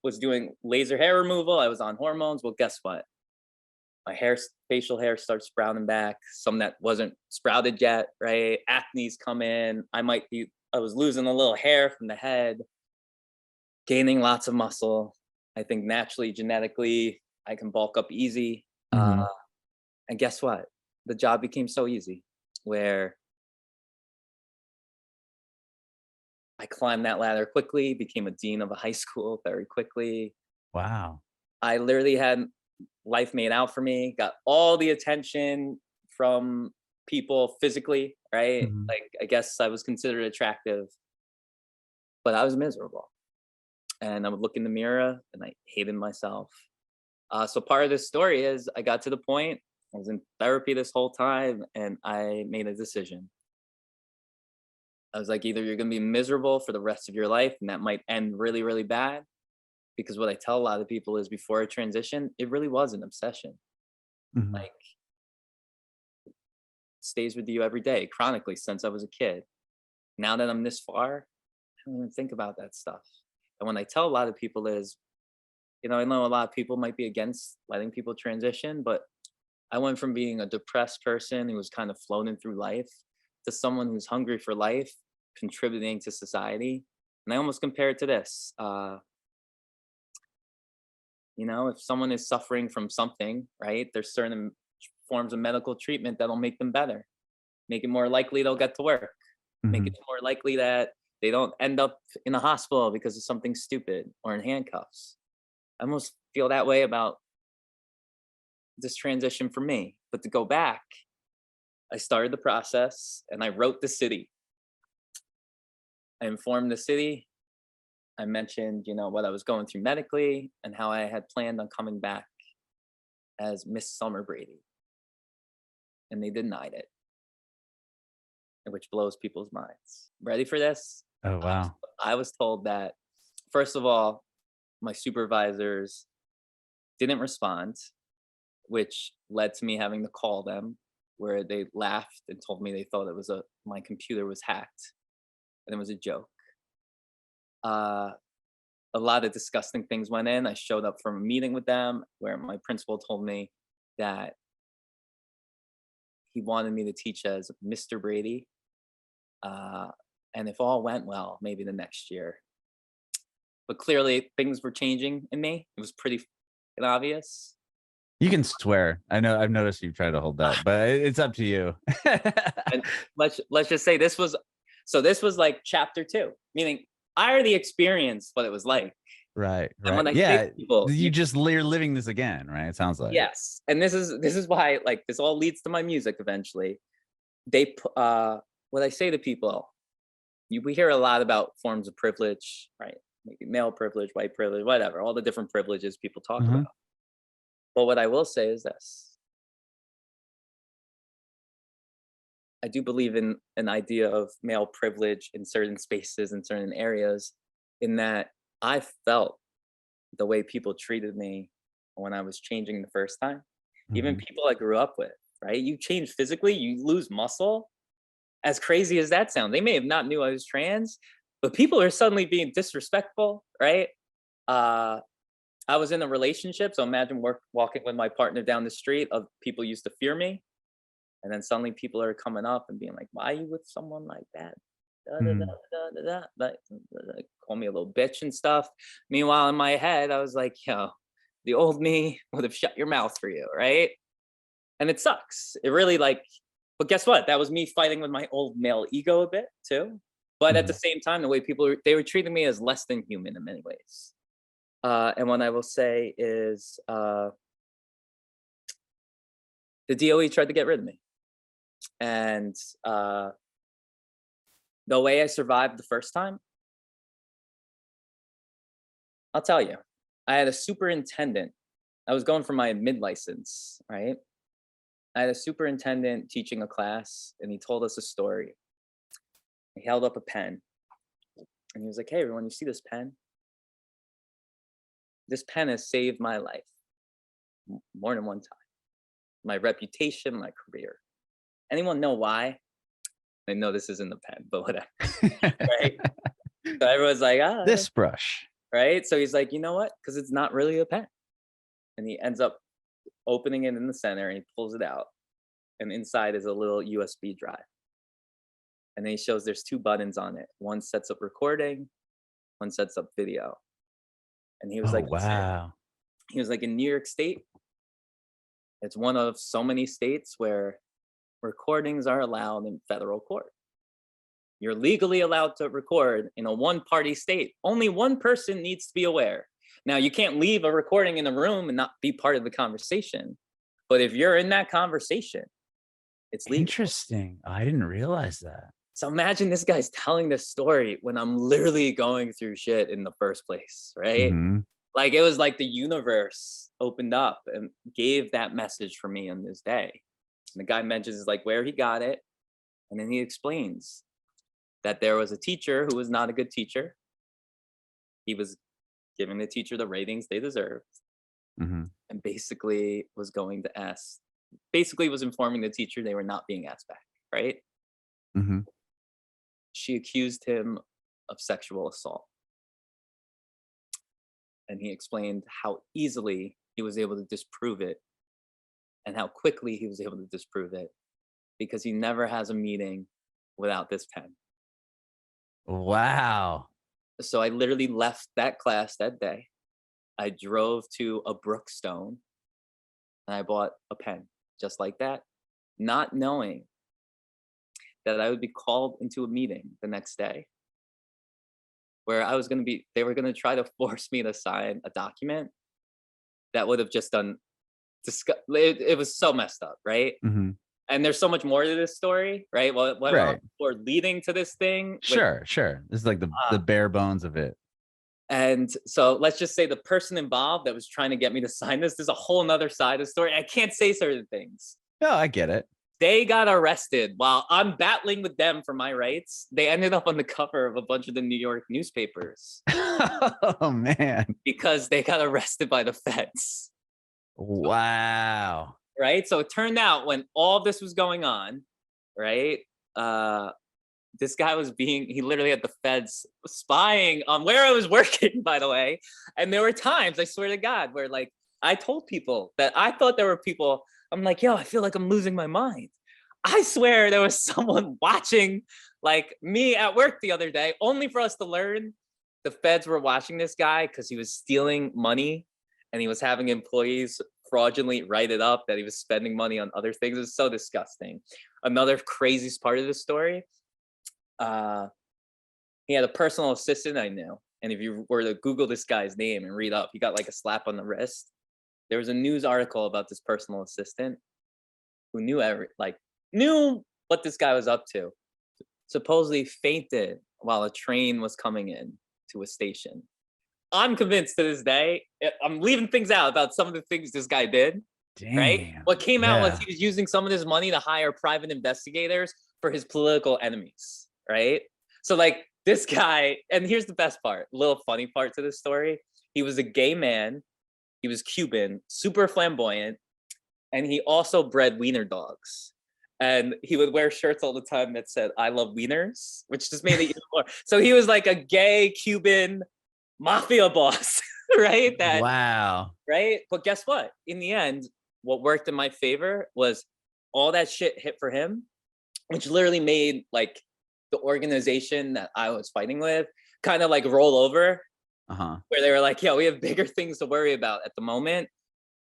was doing laser hair removal. I was on hormones. Well, guess what? My facial hair starts sprouting back. Some that wasn't sprouted yet, right? Acne's come in. I was losing a little hair from the head, gaining lots of muscle. I think naturally, genetically, I can bulk up easy. Mhm. And guess what? The job became so easy where I climbed that ladder quickly, became a dean of a high school very quickly. Wow. I literally had life made out for me, got all the attention from people physically, right? Mhm. Like, I guess I was considered attractive, but I was miserable. And I would look in the mirror and I hated myself. So part of this story is I got to the point, I was in therapy this whole time, and I made a decision. I was like, either you're going to be miserable for the rest of your life, and that might end really, really bad. Because what I tell a lot of people is before I transition, it really was an obsession. Mhm. Like, stays with you every day chronically since I was a kid. Now that I'm this far, I don't even think about that stuff. And when I tell a lot of people is, I know a lot of people might be against letting people transition, but I went from being a depressed person who was kind of floating through life to someone who's hungry for life, contributing to society. And I almost compare it to this. If someone is suffering from something, right, there's certain forms of medical treatment that'll make them better, make it more likely they'll get to work, make it Mhm. more likely that they don't end up in a hospital because of something stupid or in handcuffs. I almost feel that way about this transition for me. But to go back, I started the process and I wrote the city. I informed the city. I mentioned, what I was going through medically and how I had planned on coming back as Miss Summer Brady. And they denied it, which blows people's minds. Ready for this? Oh, I was, wow. I was told that, first of all, my supervisors didn't respond, which led to me having to call them, where they laughed and told me they thought my computer was hacked and it was a joke. Uh, a lot of disgusting things went in. I showed up from a meeting with them where my principal told me that he wanted me to teach as Mr. Brady. Uh, and if all went well, maybe the next year. But clearly things were changing in me. It was pretty obvious. You can swear. I know. I've noticed you try to hold that, but it's up to you. And let's just say this was like chapter 2, meaning I already experienced what it was like. Right. And Right. when I say Yeah. to people, You're living this again, right? It sounds like. yes, and this is why, like, this all leads to my music eventually. What I say to people, we hear a lot about forms of privilege, right? Maybe male privilege, white privilege, whatever, all the different privileges people talk Mhm. about. But what I will say is this: I do believe in an idea of male privilege in certain spaces, in certain areas, in that I felt the way people treated me when I was changing the first time. Even Mhm. people I grew up with, right? You change physically, you lose muscle. As crazy as that sounds, they may have not knew I was trans, but people are suddenly being disrespectful, right? Uh, I was in a relationship, so imagine walking with my partner down the street. Of people used to fear me, and then suddenly people are coming up and being like, "Why are you with someone like that?" Da, da, da, Mhm. da, da, da, call me a little bitch and stuff. Meanwhile, in my head, I was like, "Yo, the old me would have shut your mouth for you, right?" And it sucks. It really like, but guess what? That was me fighting with my old male ego a bit too. But at the Mhm. same time, the way they were treating me as less than human in many ways. And what I will say is, the DOE tried to get rid of me, and uh, the way I survived the first time, I'll tell you. I had a superintendent. I was going for my mid license, right? I had a superintendent teaching a class, and he told us a story. He held up a pen, and he was like, "Hey, everyone, you see this pen? This pen has saved my life more than one time. My reputation, my career. Anyone know why?" I know this isn't the pen, but whatever, right? So everyone's like, "Ah," This brush. right? So he's like, "You know what? Because it's not really a pen." And he ends up opening it in the center, and he pulls it out, and inside is a little USB drive. And then he shows there's 2 buttons on it. One sets up recording, one sets up video. And he was Oh like, "Listen," wow. he was like, "in New York State, it's one of so many states where recordings are allowed in federal court. You're legally allowed to record in a one-party state. Only one person needs to be aware. Now, you can't leave a recording in a room and not be part of the conversation. But if you're in that conversation, it's legal." Interesting. I didn't realize that. So imagine this guy's telling this story when I'm literally going through shit in the first place, right? Mhm. Like it was like the universe opened up and gave that message for me on this day. And the guy mentions like where he got it, and then he explains that there was a teacher who was not a good teacher. He was giving the teacher the ratings they deserved, Mhm. and basically was informing the teacher they were not being asked back, right? Mhm. She accused him of sexual assault, and he explained how easily he was able to disprove it and how quickly he was able to disprove it because he never has a meeting without this pen. Wow. So I literally left that class that day. I drove to a Brookstone and I bought a pen just like that, not knowing that I would be called into a meeting the next day where they were going to try to force me to sign a document that would have just done, it was so messed up, right? Mhm. And there's so much more to this story, right? What Right. we're leading to this thing with, Sure, sure. This is like the uh, bare bones of it. and so let's just say the person involved that was trying to get me to sign this, there's a whole nother side of the story. I can't say certain things. No, I get it. They got arrested while I'm battling with them for my rights. They ended up on the cover of a bunch of the New York newspapers Oh man. because they got arrested by the feds. Wow. Right. So it turned out when all this was going on, right? Uh, this guy he literally had the feds spying on where I was working, by the way. And there were times, I swear to God, where like I told people that I thought there were people, I'm like, yo, I feel like I'm losing my mind. I swear there was someone watching like me at work the other day, only for us to learn the feds were watching this guy because he was stealing money and he was having employees fraudulently write it up that he was spending money on other things. It was so disgusting. Another craziest part of the story, he had a personal assistant I knew. And if you were to Google this guy's name and read up, he got like a slap on the wrist. There was a news article about this personal assistant who knew knew what this guy was up to. Supposedly fainted while a train was coming in to a station. I'm convinced to this day, I'm leaving things out about some of the things this guy did. Damn. Right? What came out was Yeah. he was using some of this money to hire private investigators for his political enemies. Right? So like this guy, and here's the best part, little funny part to this story. He was a gay man. He was Cuban, super flamboyant, and he also bred wiener dogs. And he would wear shirts all the time that said, "I love wieners," which just made it even more. So he was like a gay Cuban mafia boss, right? Wow. Right? But guess what? In the end, what worked in my favor was all that shit hit for him, which literally made like the organization that I was fighting with kind of like roll over, where they were like, "Yo, we have bigger things to worry about at the moment."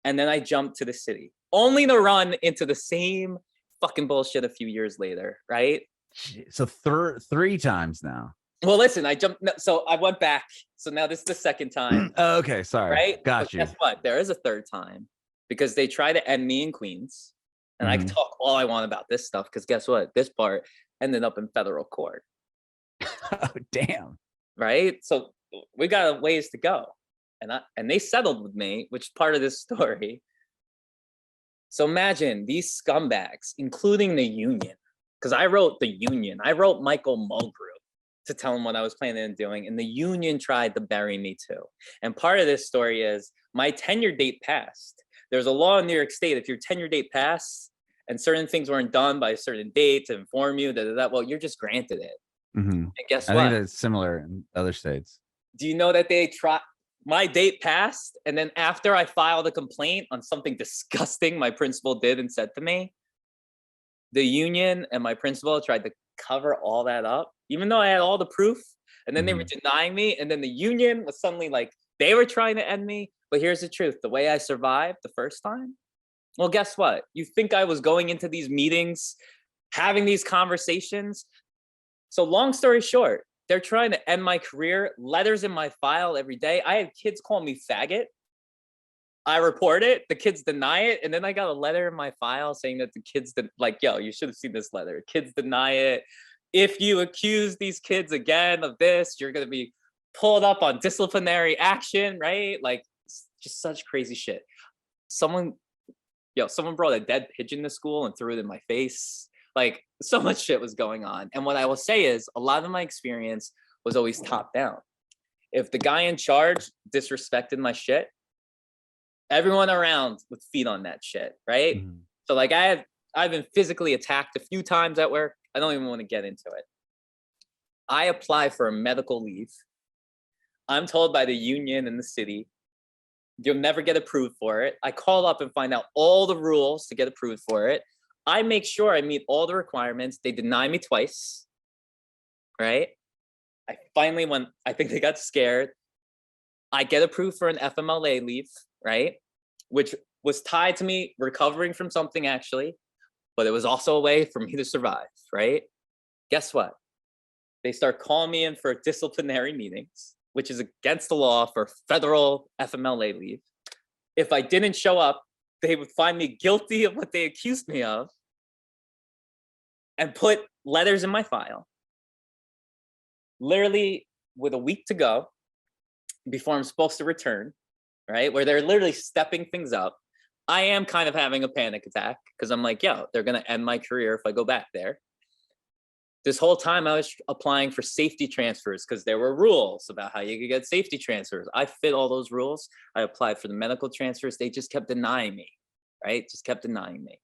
And then I jumped to the city, only to run into the same fucking bullshit a few years later, right? So three times now. Well, listen, I jumped, so I went back. So now this is the second time, Oh, okay, sorry. right? Got But you. guess what? There is a third time because they try to end me in Queens. And I can talk all I want about this stuff because guess what? This part ended up in federal court. Oh, damn. Right? So we got a ways to go. And they settled with me, which is part of this story. So imagine these scumbags, including the union, because I wrote the union. I wrote Michael Mulgrew to tell him what I was planning on doing, and the union tried to bury me too. And part of this story is my tenure date passed. There's a law in New York State, if your tenure date passed and certain things weren't done by a certain date to inform you, well, you're just granted it. And guess I what? think that's similar in other states. Do you know that they try? My date passed, and then after I filed a complaint on something disgusting my principal did and said to me, the union and my principal tried to cover all that up, even though I had all the proof. And then they were denying me. And then the union was suddenly like, they were trying to end me. But here's the truth. The way I survived the first time, well, guess what? You think I was going into these meetings, having these conversations? So long story short, they're trying to end my career, letters in my file every day. I had kids call me faggot. I report it, the kids deny it, and then I got a letter in my file saying that the kids like, yo, you should have seen this letter. Kids deny it. If you accuse these kids again of this, you're gonna be pulled up on disciplinary action, right? Like, just such crazy shit. Someone brought a dead pigeon to school and threw it in my face. Like, so much shit was going on. And what I will say is a lot of my experience was always top down. If the guy in charge disrespected my shit, everyone around would feed on that shit, right? So like I've been physically attacked a few times at work. I don't even want to get into it. I apply for a medical leave. I'm told by the union in the city, you'll never get approved for it. I call up and find out all the rules to get approved for it. I make sure I meet all the requirements. They deny me twice, right? I finally, when I think they got scared, I get approved for an FMLA leave, right? Which was tied to me recovering from something actually, but it was also a way for me to survive, right? Guess what? They start calling me in for disciplinary meetings, which is against the law for federal FMLA leave. If I didn't show up, they would find me guilty of what they accused me of and put letters in my file. Literally with a week to go before I'm supposed to return, right? Where they're literally stepping things up. I am kind of having a panic attack because I'm like, yo, they're gonna end my career if I go back there. This whole time I was applying for safety transfers because there were rules about how you could get safety transfers. I fit all those rules. I applied for the medical transfers. They just kept denying me, right? Just kept denying me.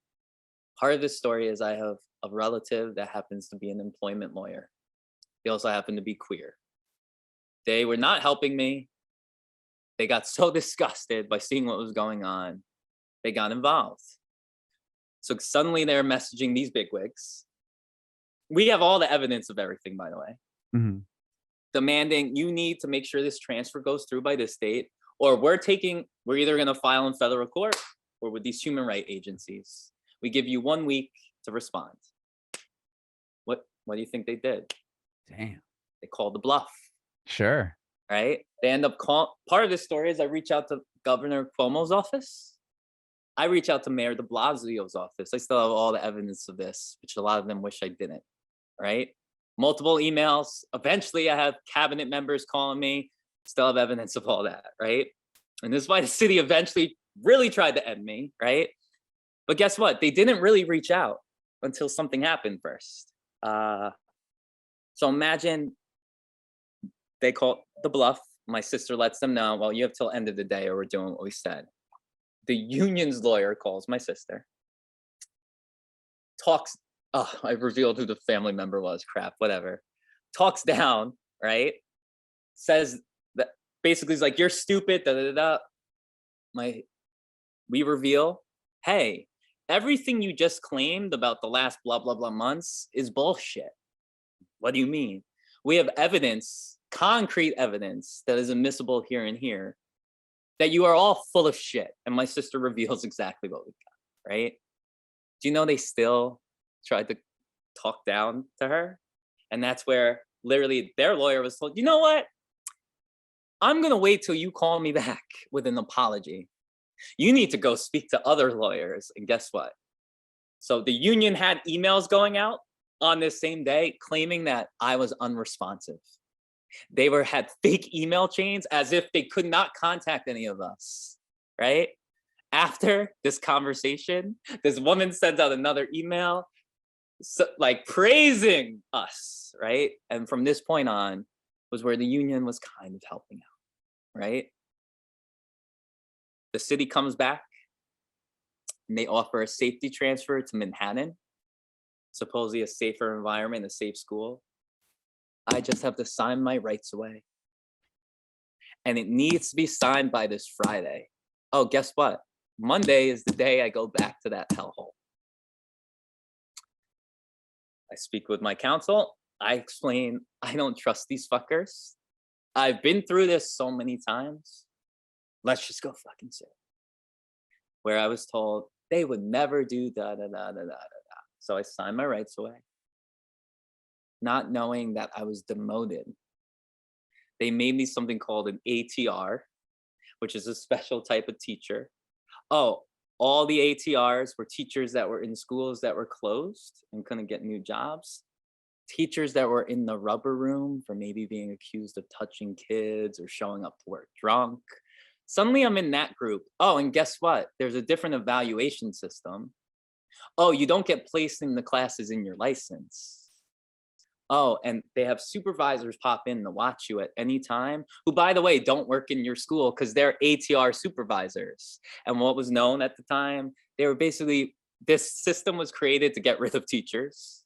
Part of this story is I have a relative that happens to be an employment lawyer. He also happened to be queer. They were not helping me. They got so disgusted by seeing what was going on. They got involved. So suddenly they're messaging these bigwigs. We have all the evidence of everything, by the way. Demanding you need to make sure this transfer goes through by this date, or we're either going to file in federal court or with these human rights agencies. We give you 1 week to respond. What do you think they did? Damn. They called the bluff, Sure. right? They end up part of this story is I reach out to Governor Cuomo's office. I reach out to Mayor de Blasio's office. I still have all the evidence of this, which a lot of them wish I didn't, right? Multiple emails. Eventually I have cabinet members calling me, still have evidence of all that, right? And this is why the city eventually really tried to end me, right? But guess what? They didn't really reach out until something happened first. So imagine they call the bluff. My sister lets them know, well, you have till end of the day or we're doing what we said. The union's lawyer calls my sister, talks, oh, I revealed who the family member was, crap, whatever. Talks down, right? Says that basically is like, you're stupid, da da da. We reveal, hey, everything you just claimed about the last blah, blah, blah months is bullshit. What do you mean? We have evidence, concrete evidence that is admissible here and here, that you are all full of shit. And my sister reveals exactly what we got, right? Do you know they still tried to talk down to her? And that's where literally their lawyer was told, you know what? I'm gonna wait till you call me back with an apology. You need to go speak to other lawyers. And guess what? So the union had emails going out on this same day claiming that I was unresponsive. They had fake email chains as if they could not contact any of us, right? After this conversation, this woman sends out another email, like praising us, right? And from this point on was where the union was kind of helping out, right? The city comes back and they offer a safety transfer to Manhattan, supposedly a safer environment, a safe school. I just have to sign my rights away. And it needs to be signed by this Friday. Oh, guess what? Monday is the day I go back to that hellhole. I speak with my counsel. I explain, I don't trust these fuckers. I've been through this so many times. Let's just go fucking sit. Where I was told they would never do da da da da da da da. So I signed my rights away, not knowing that I was demoted. They made me something called an ATR, which is a special type of teacher. Oh, all the ATRs were teachers that were in schools that were closed and couldn't get new jobs. Teachers that were in the rubber room for maybe being accused of touching kids or showing up to work drunk. Suddenly I'm in that group. Oh, and guess what? There's a different evaluation system. Oh, you don't get placed in the classes in your license. Oh, and they have supervisors pop in to watch you at any time, who, by the way, don't work in your school because they're ATR supervisors. And what was known at the time, they were basically, this system was created to get rid of teachers.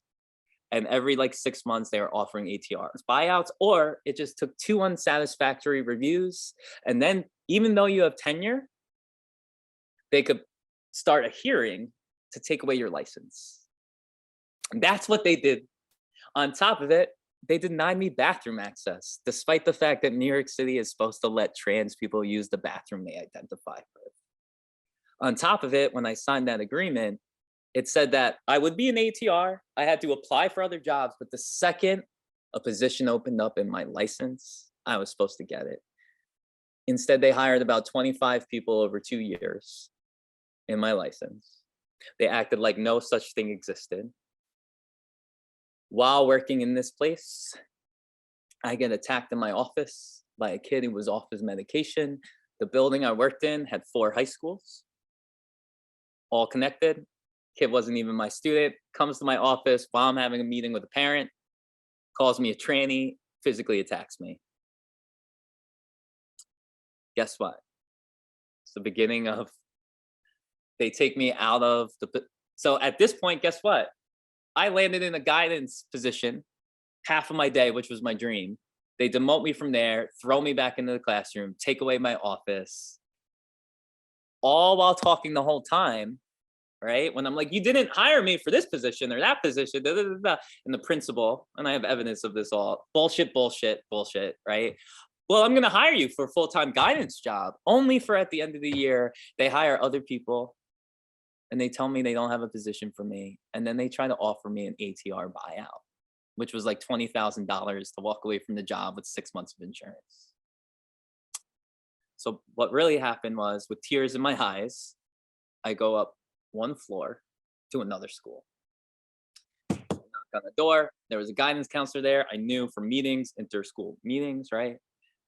And every like 6 months, they were offering ATRs, buyouts, or it just took 2 unsatisfactory reviews. And then even though you have tenure, they could start a hearing to take away your license. And that's what they did. On top of it, they denied me bathroom access, despite the fact that New York City is supposed to let trans people use the bathroom they identify with. On top of it, when I signed that agreement, it said that I would be an ATR. I had to apply for other jobs, but the second a position opened up in my license, I was supposed to get it. Instead, they hired about 25 people over 2 years in my license. They acted like no such thing existed. While working in this place, I get attacked in my office by a kid who was off his medication. The building I worked in had 4 high schools, all connected. Kid wasn't even my student, comes to my office while I'm having a meeting with a parent, calls me a tranny, physically attacks me. Guess what? It's the beginning of, they take me out of so at this point, guess what? I landed in a guidance position half of my day, which was my dream. They demote me from there, throw me back into the classroom, take away my office, all while talking the whole time, right? When I'm like, you didn't hire me for this position or that position, da, da, da, da. And the principal, and I have evidence of this all, bullshit, bullshit, bullshit, right? Well, I'm gonna hire you for a full-time guidance job, only for at the end of the year, they hire other people and they tell me they don't have a position for me. And then they try to offer me an ATR buyout, which was like $20,000 to walk away from the job with 6 months of insurance. So what really happened was, with tears in my eyes, I go up one floor to another school. Knock on the door. There was a guidance counselor there. I knew from meetings, inter-school meetings, right?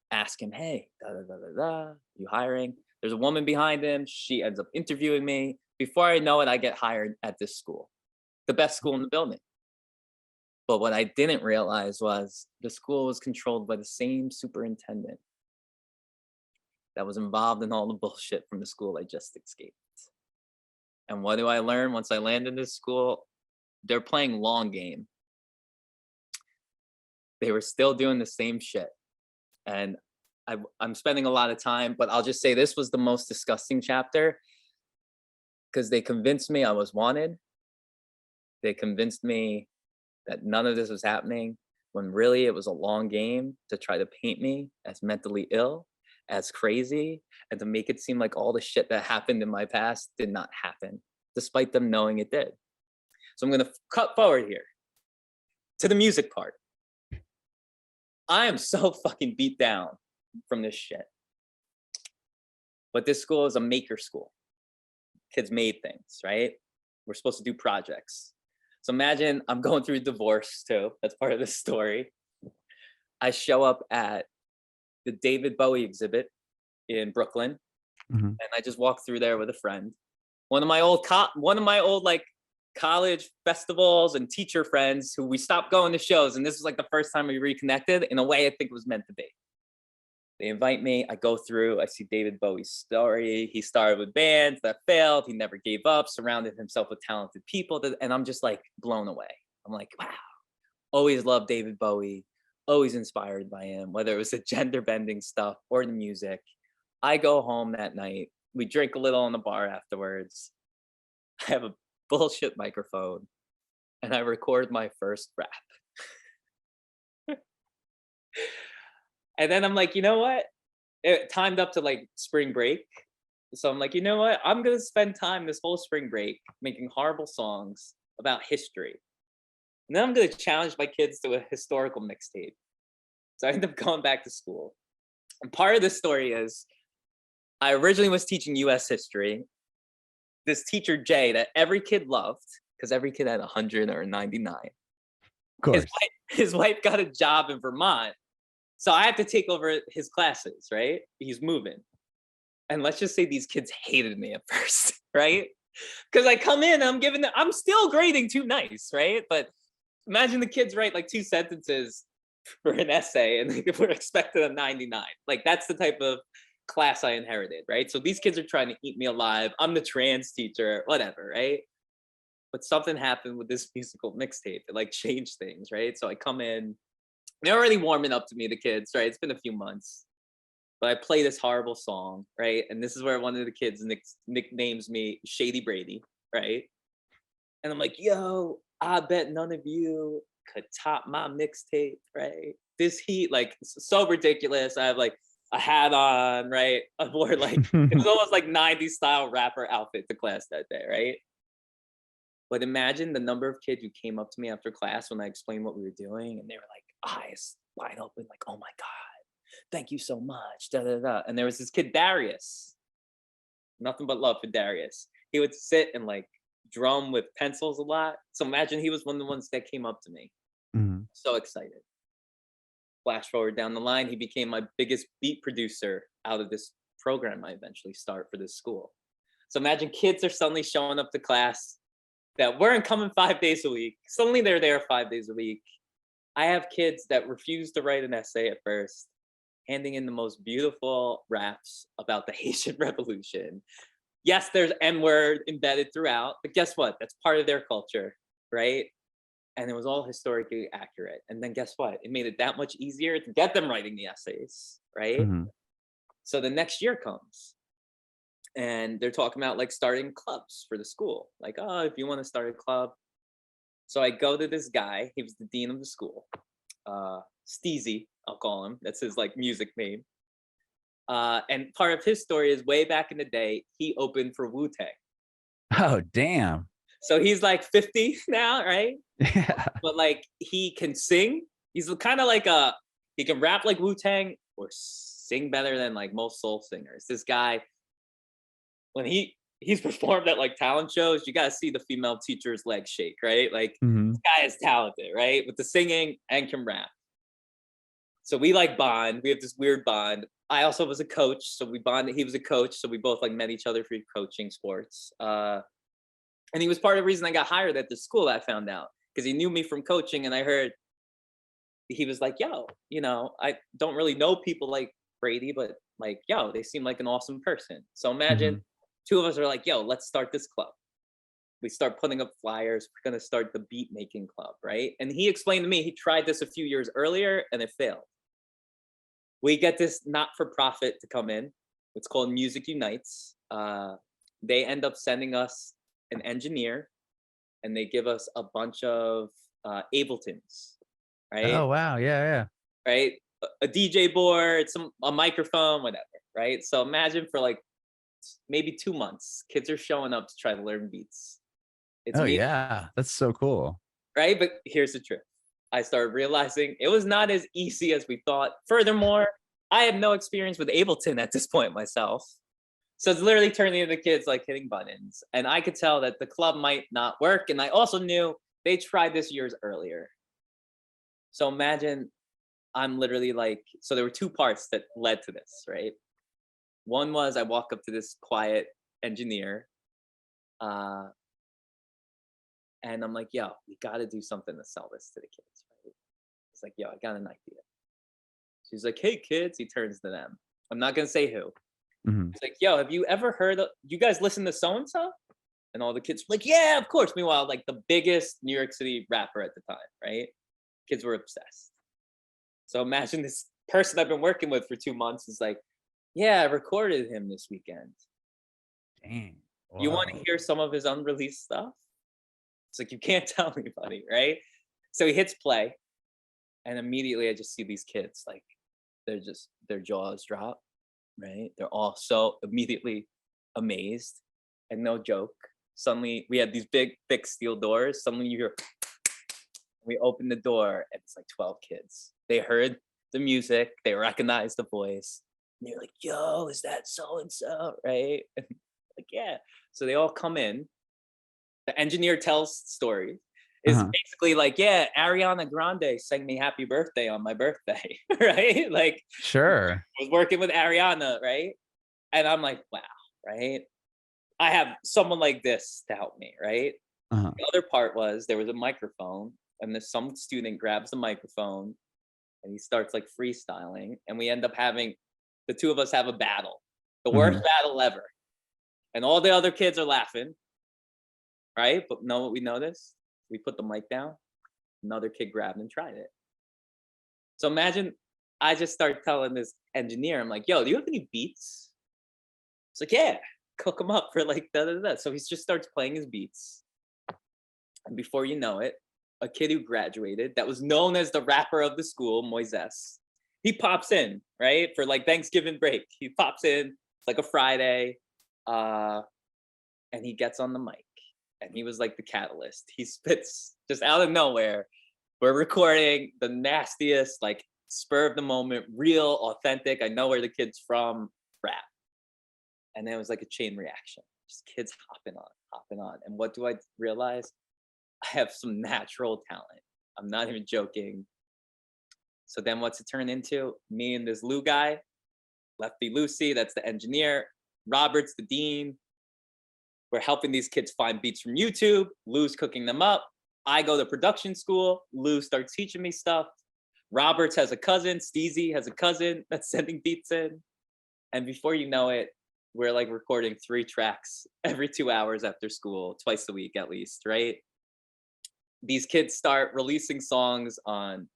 Ask him, hey, da da da da da, you hiring? There's a woman behind him. She ends up interviewing me. Before I know it, I get hired at this school, the best school in the building. But what I didn't realize was the school was controlled by the same superintendent that was involved in all the bullshit from the school I just escaped. And what do I learn once I land in this school? They're playing long game. They were still doing the same shit. And I'm spending a lot of time, but I'll just say this was the most disgusting chapter, because they convinced me I was wanted. They convinced me that none of this was happening, when really it was a long game to try to paint me as mentally ill, as crazy, and to make it seem like all the shit that happened in my past did not happen, despite them knowing it did. So I'm gonna cut forward here to the music part. I am so fucking beat down from this shit. But this school is a maker school. Kids made things, right? We're supposed to do projects. So imagine I'm going through a divorce too. That's part of the story. I show up at the David Bowie exhibit in Brooklyn, and I just walk through there with a friend. One of my old like college festivals and teacher friends who we stopped going to shows, and this was like the first time we reconnected in a way I think it was meant to be. They invite me, I go through, I see David Bowie's story. He started with bands that failed, he never gave up, surrounded himself with talented people, and I'm just like blown away. I'm like, wow, always loved David Bowie, always inspired by him, whether it was the gender bending stuff or the music. I go home that night, we drink a little in the bar afterwards. I have a bullshit microphone, and I record my first rap. And then I'm like, you know what? It timed up to like spring break. So I'm like, you know what? I'm gonna spend time this whole spring break making horrible songs about history. And then I'm gonna challenge my kids to a historical mixtape. So I end up going back to school. And part of this story is, I originally was teaching US history. This teacher, Jay, that every kid loved, because every kid had 100 or 99. Of course. His wife got a job in Vermont. So I had to take over his classes, right? He's moving. And let's just say these kids hated me at first, right? Because I come in, I'm still grading too nice, right? But imagine the kids write like 2 sentences for an essay and they were expected a 99. Like, that's the type of class I inherited, right? So these kids are trying to eat me alive. I'm the trans teacher, whatever, right? But something happened with this musical mixtape. It like changed things, right? So I come in, they're already warming up to me, the kids, right? It's been a few months. But I play this horrible song, right? And this is where one of the kids nicknames me Shady Brady, right? And I'm like, yo, I bet none of you could top my mixtape, right? This heat, like, so ridiculous. I have like a hat on, right? I wore like, it was almost like 90s style rapper outfit to class that day, right? But imagine the number of kids who came up to me after class when I explained what we were doing, and they were like, eyes wide open, like, oh my God, thank you so much, da da da. And there was this kid, Darius. Nothing but love for Darius. He would sit and like drum with pencils a lot. So imagine he was one of the ones that came up to me. So excited. Flash forward down the line, he became my biggest beat producer out of this program I eventually start for this school. So imagine kids are suddenly showing up to class that weren't coming 5 days a week. Suddenly they're there 5 days a week. I have kids that refuse to write an essay at first, handing in the most beautiful raps about the Haitian Revolution. Yes, there's N-word embedded throughout, but guess what? That's part of their culture, right? And it was all historically accurate. And then guess what? It made it that much easier to get them writing the essays, right? So the next year comes, and they're talking about like starting clubs for the school. Like, oh, if you want to start a club. So I go to this guy, he was the dean of the school, Steezy, I'll call him. That's his like music name. And part of his story is way back in the day, he opened for Wu-Tang. Oh, damn. So he's like 50 now, right? Yeah. But like he can sing. He's kind of like he can rap like Wu-Tang or sing better than like most soul singers. This guy, when he's performed at like talent shows, you gotta see the female teacher's legs shake, right? Like Mhm. this guy is talented, right? With the singing and can rap. So we like bond. We have this weird bond. I also was a coach, so we bonded. He was a coach, so we both like met each other for coaching sports. And he was part of the reason I got hired at the school. I found out because he knew me from coaching, and I heard he was like, "Yo, I don't really know people like Brady, but like, yo, they seem like an awesome person." So imagine Mhm. two of us are like, "Yo, let's start this club." We start putting up flyers. We're gonna start the beat making club, right? And he explained to me he tried this a few years earlier and it failed. We get this not for profit to come in. It's called Music Unites. They end up sending us an engineer and they give us a bunch of Abletons, right? Oh, wow. Yeah, yeah. Right? A DJ board, a microphone, whatever, right? So imagine for like maybe 2 months, kids are showing up to try to learn beats. It's Oh, me, yeah. That's so cool. right? But here's the truth. I started realizing it was not as easy as we thought. Furthermore, I had no experience with Ableton at this point myself. So it's literally turning into kids like hitting buttons. And I could tell that the club might not work. And I also knew they tried this years earlier. So imagine I'm literally like, so there were two parts that led to this, right? One was I walk up to this quiet engineer, uh, and I'm like, yo, we got to do something to sell this to the kids, right? It's like, yo, I got an idea. She's like, hey, kids. He turns to them. I'm not going to say who. Mhm. He's like, yo, have you ever heard of, you guys listen to so and so? And all the kids were like, yeah, of course. Meanwhile, like the biggest New York City rapper at the time, right? Kids were obsessed. So imagine this person I've been working with for 2 months is like, yeah, I recorded him this weekend. Dang. You want to Whoa. hear some of his unreleased stuff? It's like, you can't tell anybody, right? So he hits play, and immediately I just see these kids like, their jaws drop, right? They're all so immediately amazed. And no joke, suddenly we had these big, thick steel doors. Suddenly you hear, we open the door, and it's like 12 kids. They heard the music, they recognized the voice. And they're like, yo, is that so and so? Right? And like, yeah. So they all come in. The engineer tells stories. Is Uh-huh. basically like, yeah, Ariana Grande sang me happy birthday on my birthday, right? Like, Sure. I was working with Ariana, right? And I'm like, wow, right? I have someone like this to help me, right? Uh-huh. The other part was there was a microphone, and some student grabs the microphone and he starts like freestyling, and we end up having the two of us have a battle, the worst Mhm. battle ever, and all the other kids are laughing, right? But know what we noticed? We put the mic down. Another kid grabbed and tried it. So imagine I just start telling this engineer, I'm like, yo, do you have any beats? It's like, yeah, cook them up for like da da da. So he just starts playing his beats. And before you know it, a kid who graduated that was known as the rapper of the school, Moises, he pops in, right? For like Thanksgiving break. He pops in, it's like a Friday, uh, and he gets on the mic. And he was like the catalyst. He spits just out of nowhere. We're recording the nastiest, like spur of the moment, real, authentic. I know where the kid's from, rap. And then it was like a chain reaction. Just kids hopping on, hopping on. And what do I realize? I have some natural talent. I'm not even joking. So then what's it turn into? Me and this Lou guy, Lefty Lucy, that's the engineer. Robert's the dean. We're helping these kids find beats from YouTube. Lou's cooking them up. I go to production school. Lou starts teaching me stuff. Roberts has a cousin. Steezy has a cousin that's sending beats in. And before you know it, we're like recording 3 tracks every 2 hours after school, twice a week at least, right? These kids start releasing songs on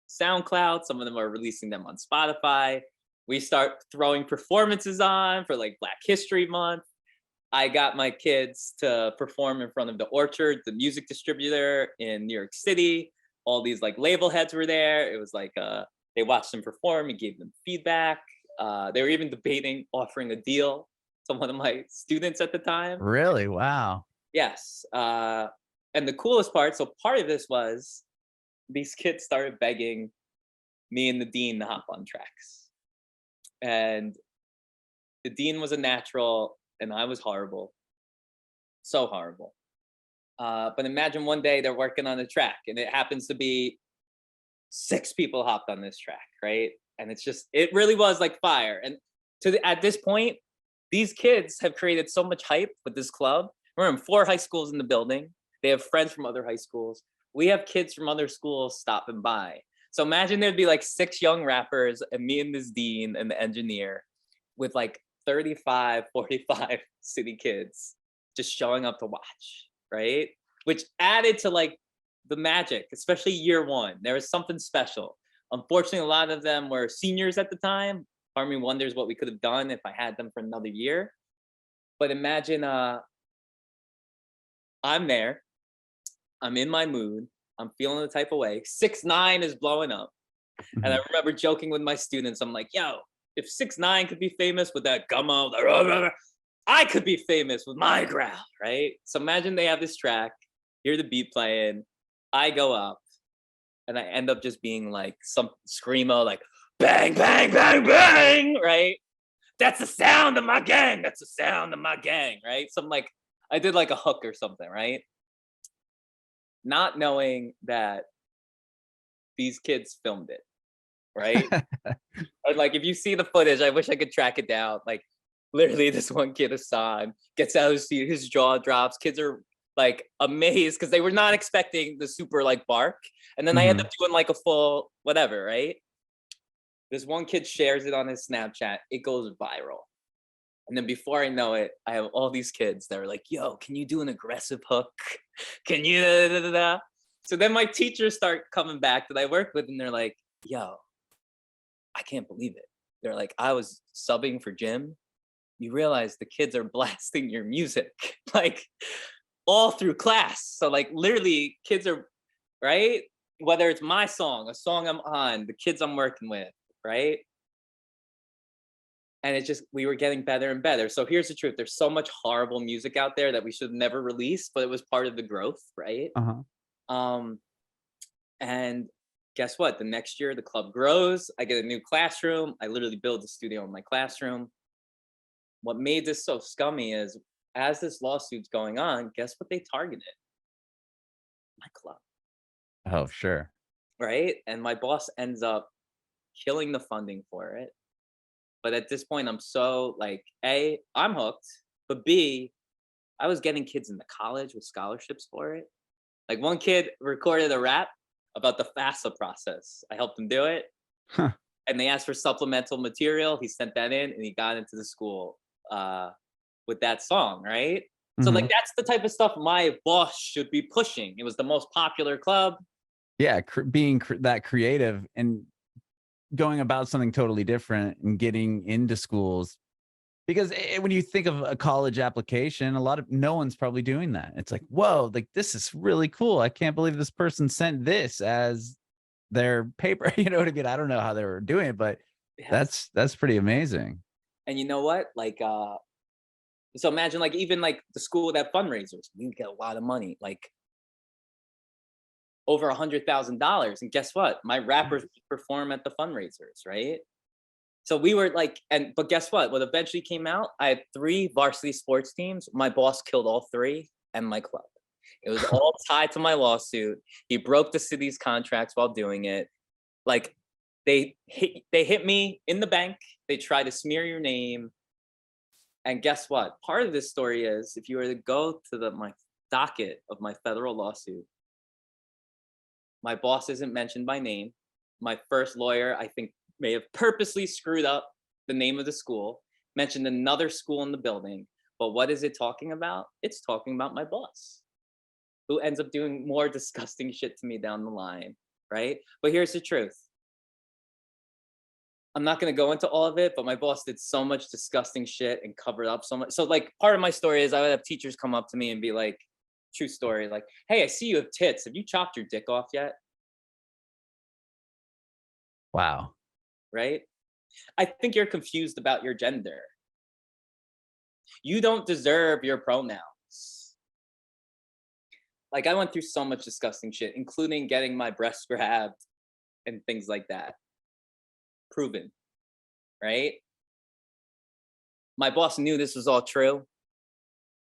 SoundCloud. Some of them are releasing them on Spotify. We start throwing performances on for like Black History Month. I got my kids to perform in front of the Orchard, the music distributor in New York City. All these like label heads were there. It was like they watched them perform and gave them feedback. They were even debating offering a deal to one of my students at the time. Really? Wow. Yes. And the coolest part, so part of this was these kids started begging me and the dean to hop on tracks. And the dean was a natural and I was horrible. So horrible. But imagine one day they're working on a track and it happens to be 6 people hopped on this track, right? And it's just, it really was like fire. And at this point, these kids have created so much hype with this club. We're in 4 high schools in the building. They have friends from other high schools. We have kids from other schools stopping by. So imagine there'd be like 6 young rappers and me and this dean and the engineer with like 35, 45 city kids just showing up to watch, right? Which added to like the magic, especially year 1. There was something special. Unfortunately, a lot of them were seniors at the time. Part of me wonders what we could have done if I had them for another year. But imagine I'm there, I'm in my mood, I'm feeling the type of way. 6ix9ine is blowing up. And I Mhm. remember joking with my students, I'm like, yo, if 6ix9ine could be famous with that gummo, I could be famous with my growl, right? So imagine they have this track, hear the beat playing, I go up, and I end up just being like some screamo, like bang, bang, bang, bang, right? That's the sound of my gang. That's the sound of my gang, right? Some like I did like a hook or something, right? Not knowing that these kids filmed it, right? Or like if you see the footage, I wish I could track it down. Like literally, this one kid, Hassan, gets out of his seat, his jaw drops. Kids are like amazed because they were not expecting the super like bark. And then I end up Mhm. doing like a full whatever, right? This one kid shares it on his Snapchat. It goes viral. And then before I know it, I have all these kids that are like, yo, can you do an aggressive hook? Can you? Da, da, da, da? So then my teachers start coming back that I work with, and they're like, yo, I can't believe it. They're like, I was subbing for Jim. You realize the kids are blasting your music, like all through class. So, like, literally, kids are, right? Whether it's my song, a song I'm on, the kids I'm working with, right? And it's just we were getting better and better. So here's the truth: there's so much horrible music out there that we should have never released, but it was part of the growth, right? Uh-huh. Um, and guess what? The next year the club grows. I get a new classroom. I literally build a studio in my classroom. What made this so scummy is as this lawsuit's going on, guess what they targeted? My club, Oh, sure. right? And my boss ends up killing the funding for it. But at this point, I'm so like, A, I'm hooked, but B, I was getting kids into college with scholarships for it. Like one kid recorded a rap about the FAFSA process. I helped him do it. Huh. And they asked for supplemental material. He sent that in and he got into the school with that song, right? So like Mhm. that's the type of stuff my boss should be pushing. It was the most popular club. Yeah, being that creative and going about something totally different and getting into schools because when you think of a college application, no one's probably doing that. It's like, whoa, like this is really cool. I can't believe this person sent this as their paper. You know what I mean? I don't know how they were doing it, but Yes. that's pretty amazing. And you know what? Like so imagine like even like the school that fundraisers, we get a lot of money, like over $100,000. And guess what? My rappers perform at the fundraisers, right? So we were like, and but guess what? What eventually came out, I had 3 varsity sports teams. My boss killed all 3 and my club. It was all tied to my lawsuit. He broke the city's contracts while doing it. Like they hit me in the bank. They tried to smear your name. And guess what? Part of this story is if you were to go to my docket of my federal lawsuit, my boss isn't mentioned by name. My first lawyer, I think, may have purposely screwed up the name of the school, mentioned another school in the building. But what is it talking about? It's talking about my boss, who ends up doing more disgusting shit to me down the line, right? But here's the truth. I'm not going to go into all of it, but my boss did so much disgusting shit and covered up so much. So, like, part of my story is I would have teachers come up to me and be like, true story, like, hey, I see you have tits. Have you chopped your dick off yet? Wow. Right? I think you're confused about your gender. You don't deserve your pronouns. Like, I went through so much disgusting shit, including getting my breasts grabbed and things like that. Proven, right? My boss knew this was all true.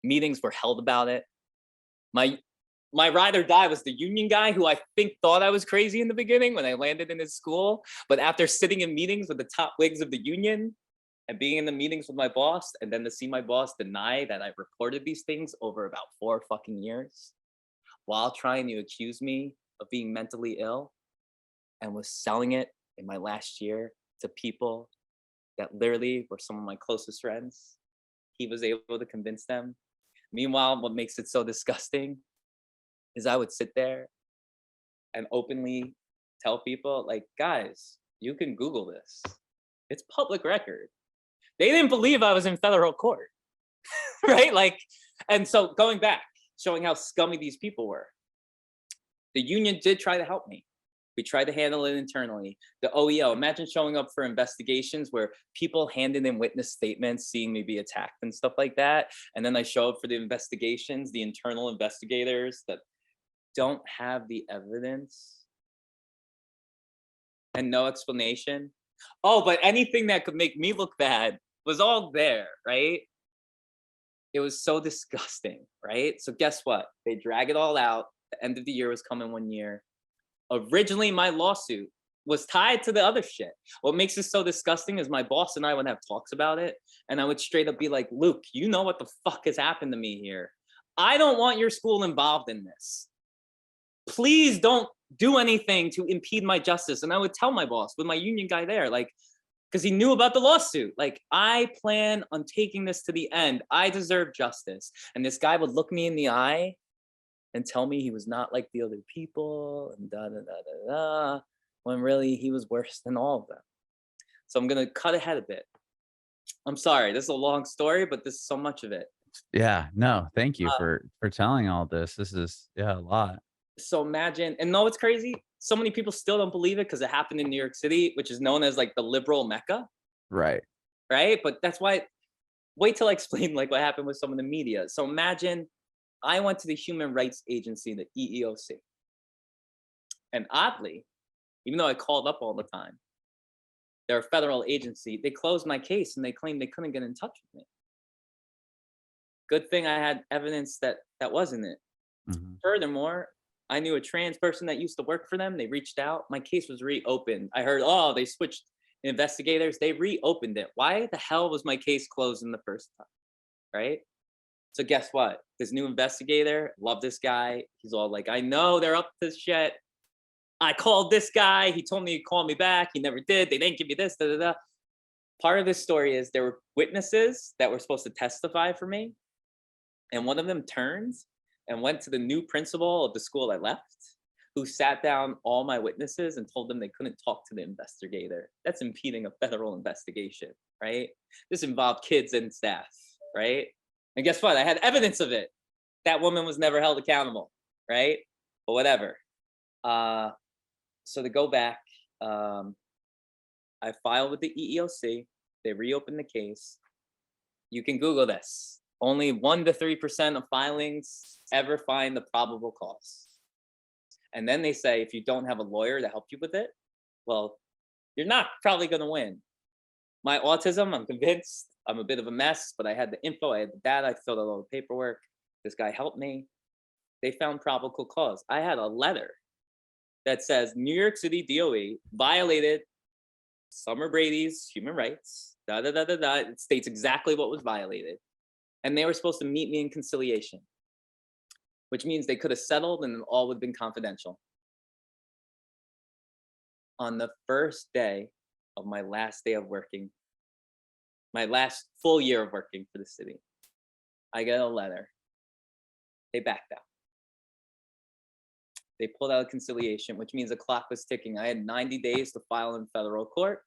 Meetings were held about it. My ride or die was the union guy who I think thought I was crazy in the beginning when I landed in his school. But after sitting in meetings with the top wigs of the union and being in the meetings with my boss, and then to see my boss deny that I reported these things over about 4 fucking years while trying to accuse me of being mentally ill, and was selling it in my last year to people that literally were some of my closest friends. He was able to convince them. Meanwhile, what makes it so disgusting is I would sit there and openly tell people, like, guys, you can Google this. It's public record. They didn't believe I was in federal court, right? Like, and so going back, showing how scummy these people were. The union did try to help me. We tried to handle it internally. The OEO, imagine showing up for investigations where people handed in witness statements, seeing me be attacked and stuff like that. And then I show up for the investigations, the internal investigators that don't have the evidence and no explanation. Oh, but anything that could make me look bad was all there, right? It was so disgusting, right? So guess what? They drag it all out. The end of the year was coming 1 year. Originally, my lawsuit was tied to the other shit. What makes this so disgusting is my boss and I would have talks about it, and I would straight up be like, Luke, you know what the fuck has happened to me here. I don't want your school involved in this. Please don't do anything to impede my justice. And I would tell my boss with my union guy there, like, because he knew about the lawsuit. Like, I plan on taking this to the end. I deserve justice. And this guy would look me in the eye and tell me he was not like the other people and da da da da da, when really he was worse than all of them. So I'm gonna cut ahead a bit. I'm sorry, this is a long story, but this is so much of it. Yeah, no, thank you Uh, for telling all this. This is, yeah, a lot. so imagine, and no, it's crazy. So many people still don't believe it because it happened in New York City, which is known as like the liberal Mecca, Right. right? But that's why. Wait till I explain like what happened with some of the media. So imagine I went to the Human Rights Agency, the EEOC, and oddly, even though I called up all the time, they're a federal agency. They closed my case and they claimed they couldn't get in touch with me. Good thing I had evidence that that wasn't it. Mhm. Furthermore, I knew a trans person that used to work for them. They reached out. My case was reopened. I heard, oh, they switched investigators. They reopened it. Why the hell was my case closed in the first time? Right? So guess what? This new investigator, love this guy. He's all like, I know they're up to shit. I called this guy. He told me he'd call me back. He never did. They didn't give me this. Da, da, da. Part of this story is there were witnesses that were supposed to testify for me. And one of them turned and went to the new principal of the school I left, who sat down all my witnesses and told them they couldn't talk to the investigator. That's impeding a federal investigation, right? This involved kids and staff, right? And guess what? I had evidence of it. That woman was never held accountable, right? But whatever. So to go back, I filed with the EEOC. They reopened the case. You can Google this. Only 1 to 3% of filings ever find the probable cause. And then they say, if you don't have a lawyer to help you with it, well, you're not probably going to win. My autism, I'm convinced I'm a bit of a mess, but I had the info, I had the data, I filled out all the paperwork. This guy helped me. They found probable cause. I had a letter that says New York City DOE violated Summer Brady's human rights. Da da da da da. It states exactly what was violated. And they were supposed to meet me in conciliation, which means they could have settled and all would have been confidential. On the first day of my last day of working, my last full year of working for the city, I get a letter. They backed out. They pulled out a conciliation, which means the clock was ticking. I had 90 days to file in federal court,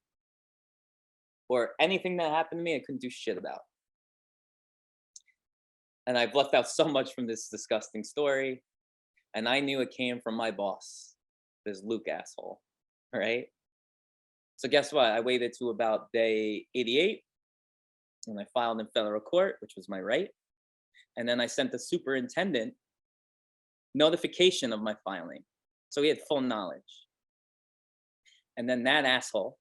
or anything that happened to me, I couldn't do shit about. And I've left out so much from this disgusting story. And I knew it came from my boss, this Luke asshole, right? So guess what? I waited to about day 88. And I filed in federal court, which was my right. And then I sent the superintendent notification of my filing. So he had full knowledge. And then that asshole,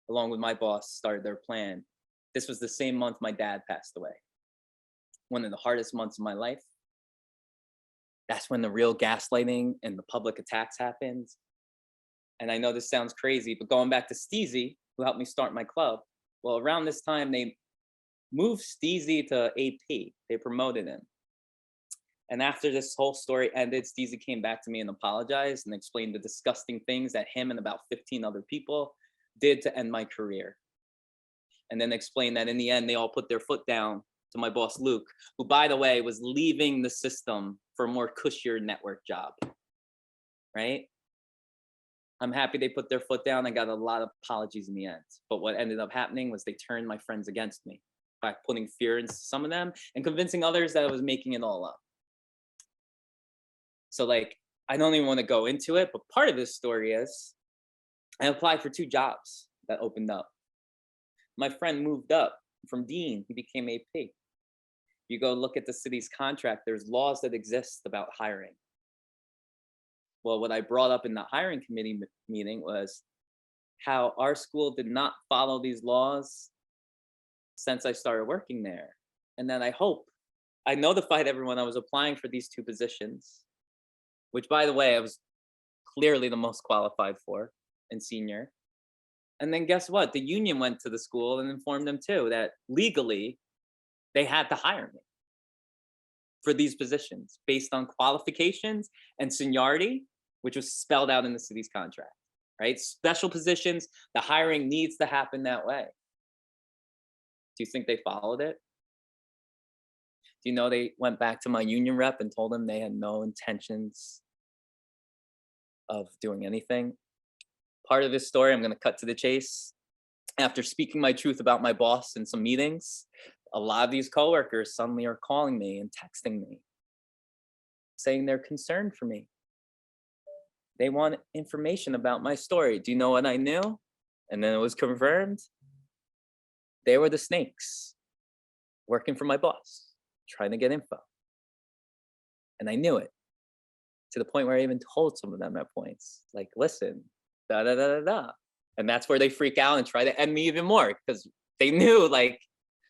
along with my boss, started their plan. This was the same month my dad passed away. One of the hardest months of my life. That's when the real gaslighting and the public attacks happened. And I know this sounds crazy, but going back to Steezy, who helped me start my club, well, around this time, they moved Steezy to AP. They promoted him. And after this whole story ended, Steezy came back to me and apologized and explained the disgusting things that him and about 15 other people did to end my career. And then explained that in the end, they all put their foot down to my boss, Luke, who, by the way, was leaving the system for a more cushier network job, right? I'm happy they put their foot down. I got a lot of apologies in the end. But what ended up happening was they turned my friends against me by putting fear into some of them and convincing others that I was making it all up. So like, I don't even want to go into it, but part of this story is I applied for 2 jobs that opened up. My friend moved up from Dean, he became AP. You go look at the city's contract, there's laws that exist about hiring. Well, what I brought up in the hiring committee meeting was how our school did not follow these laws since I started working there. And then I notified everyone I was applying for these 2 positions, which, by the way, I was clearly the most qualified for in senior. And then guess what? The union went to the school and informed them too that legally they had to hire me for these positions based on qualifications and seniority, which was spelled out in the city's contract, right? Special positions, the hiring needs to happen that way. Do you think they followed it? Do you know they went back to my union rep and told them they had no intentions of doing anything? Part of this story, I'm going to cut to the chase. After speaking my truth about my boss in some meetings, a lot of these coworkers suddenly are calling me and texting me, saying they're concerned for me. They want information about my story. Do you know what I knew? And then it was confirmed. They were the snakes working for my boss, trying to get info. And I knew it, to the point where I even told some of them at points, like, listen, da da da da da. And that's where they freak out and try to end me even more, because they knew, like,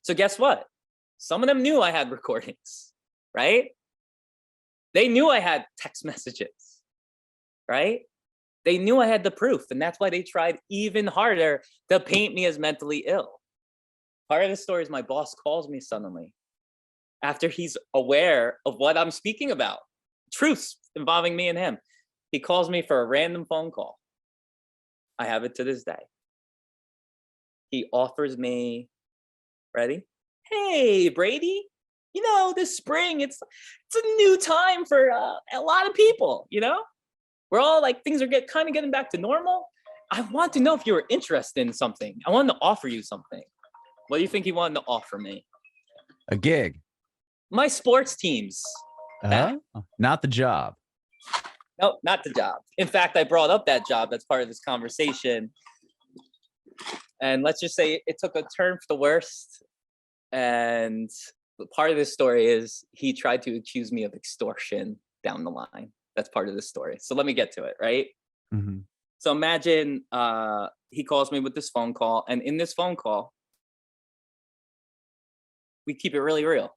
so guess what? Some of them knew I had recordings, right? They knew I had text messages, right? They knew I had the proof, and that's why they tried even harder to paint me as mentally ill. Part of the story is my boss calls me suddenly after he's aware of what I'm speaking about, truths involving me and him. He calls me for a random phone call. I have it to this day. He offers me, ready? Hey, Brady, you know, this spring, it's a new time for a lot of people, you know? We're all like, things are kind of getting back to normal. I want to know if you were interested in something. I wanted to offer you something. What do you think he wanted to offer me? A gig. My sports teams. Not the job. No, not the job. In fact, I brought up that job. That's part of this conversation. And let's just say it took a turn for the worst. And part of this story is he tried to accuse me of extortion down the line. That's part of the story. So let me get to it, right? Mm-hmm. So imagine he calls me with this phone call. And in this phone call, we keep it really real.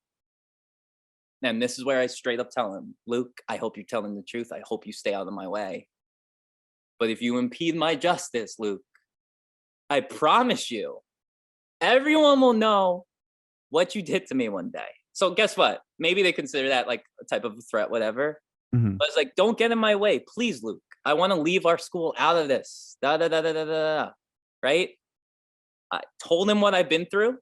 And this is where I straight up tell him, Luke, I hope you're telling the truth. I hope you stay out of my way. But if you impede my justice, Luke, I promise you, everyone will know what you did to me one day. So guess what? Maybe they consider that like a type of a threat, whatever. Mm-hmm. But it's like, don't get in my way. Please, Luke. I want to leave our school out of this. Da, da, da, da, da, da. Right? I told him what I've been through.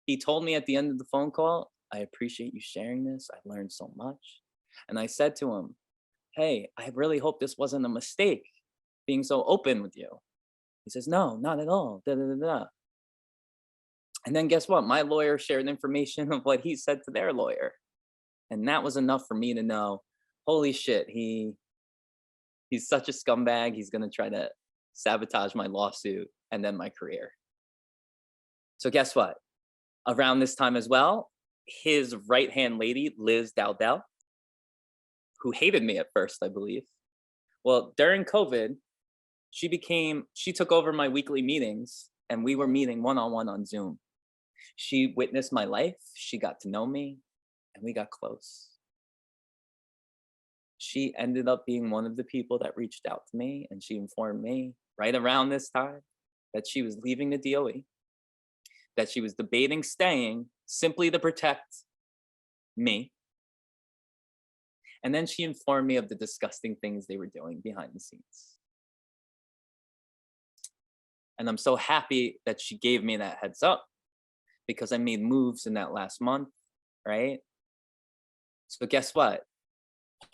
He told me at the end of the phone call, I appreciate you sharing this. I've learned so much. And I said to him, hey, I really hope this wasn't a mistake being so open with you. He says, no, not at all. Da, da, da, da. And then guess what? My lawyer shared information of what he said to their lawyer. And that was enough for me to know, holy shit, he's such a scumbag. He's going to try to sabotage my lawsuit and then my career. So guess what? Around this time as well, his right-hand lady, Liz Dowdell, who hated me at first, I believe. Well, during COVID, she took over my weekly meetings and we were meeting one-on-one on Zoom. She witnessed my life, she got to know me, and we got close. She ended up being one of the people that reached out to me, and she informed me right around this time that she was leaving the DOE, that she was debating staying simply to protect me. And then she informed me of the disgusting things they were doing behind the scenes. And I'm so happy that she gave me that heads up because I made moves in that last month, right? So guess what?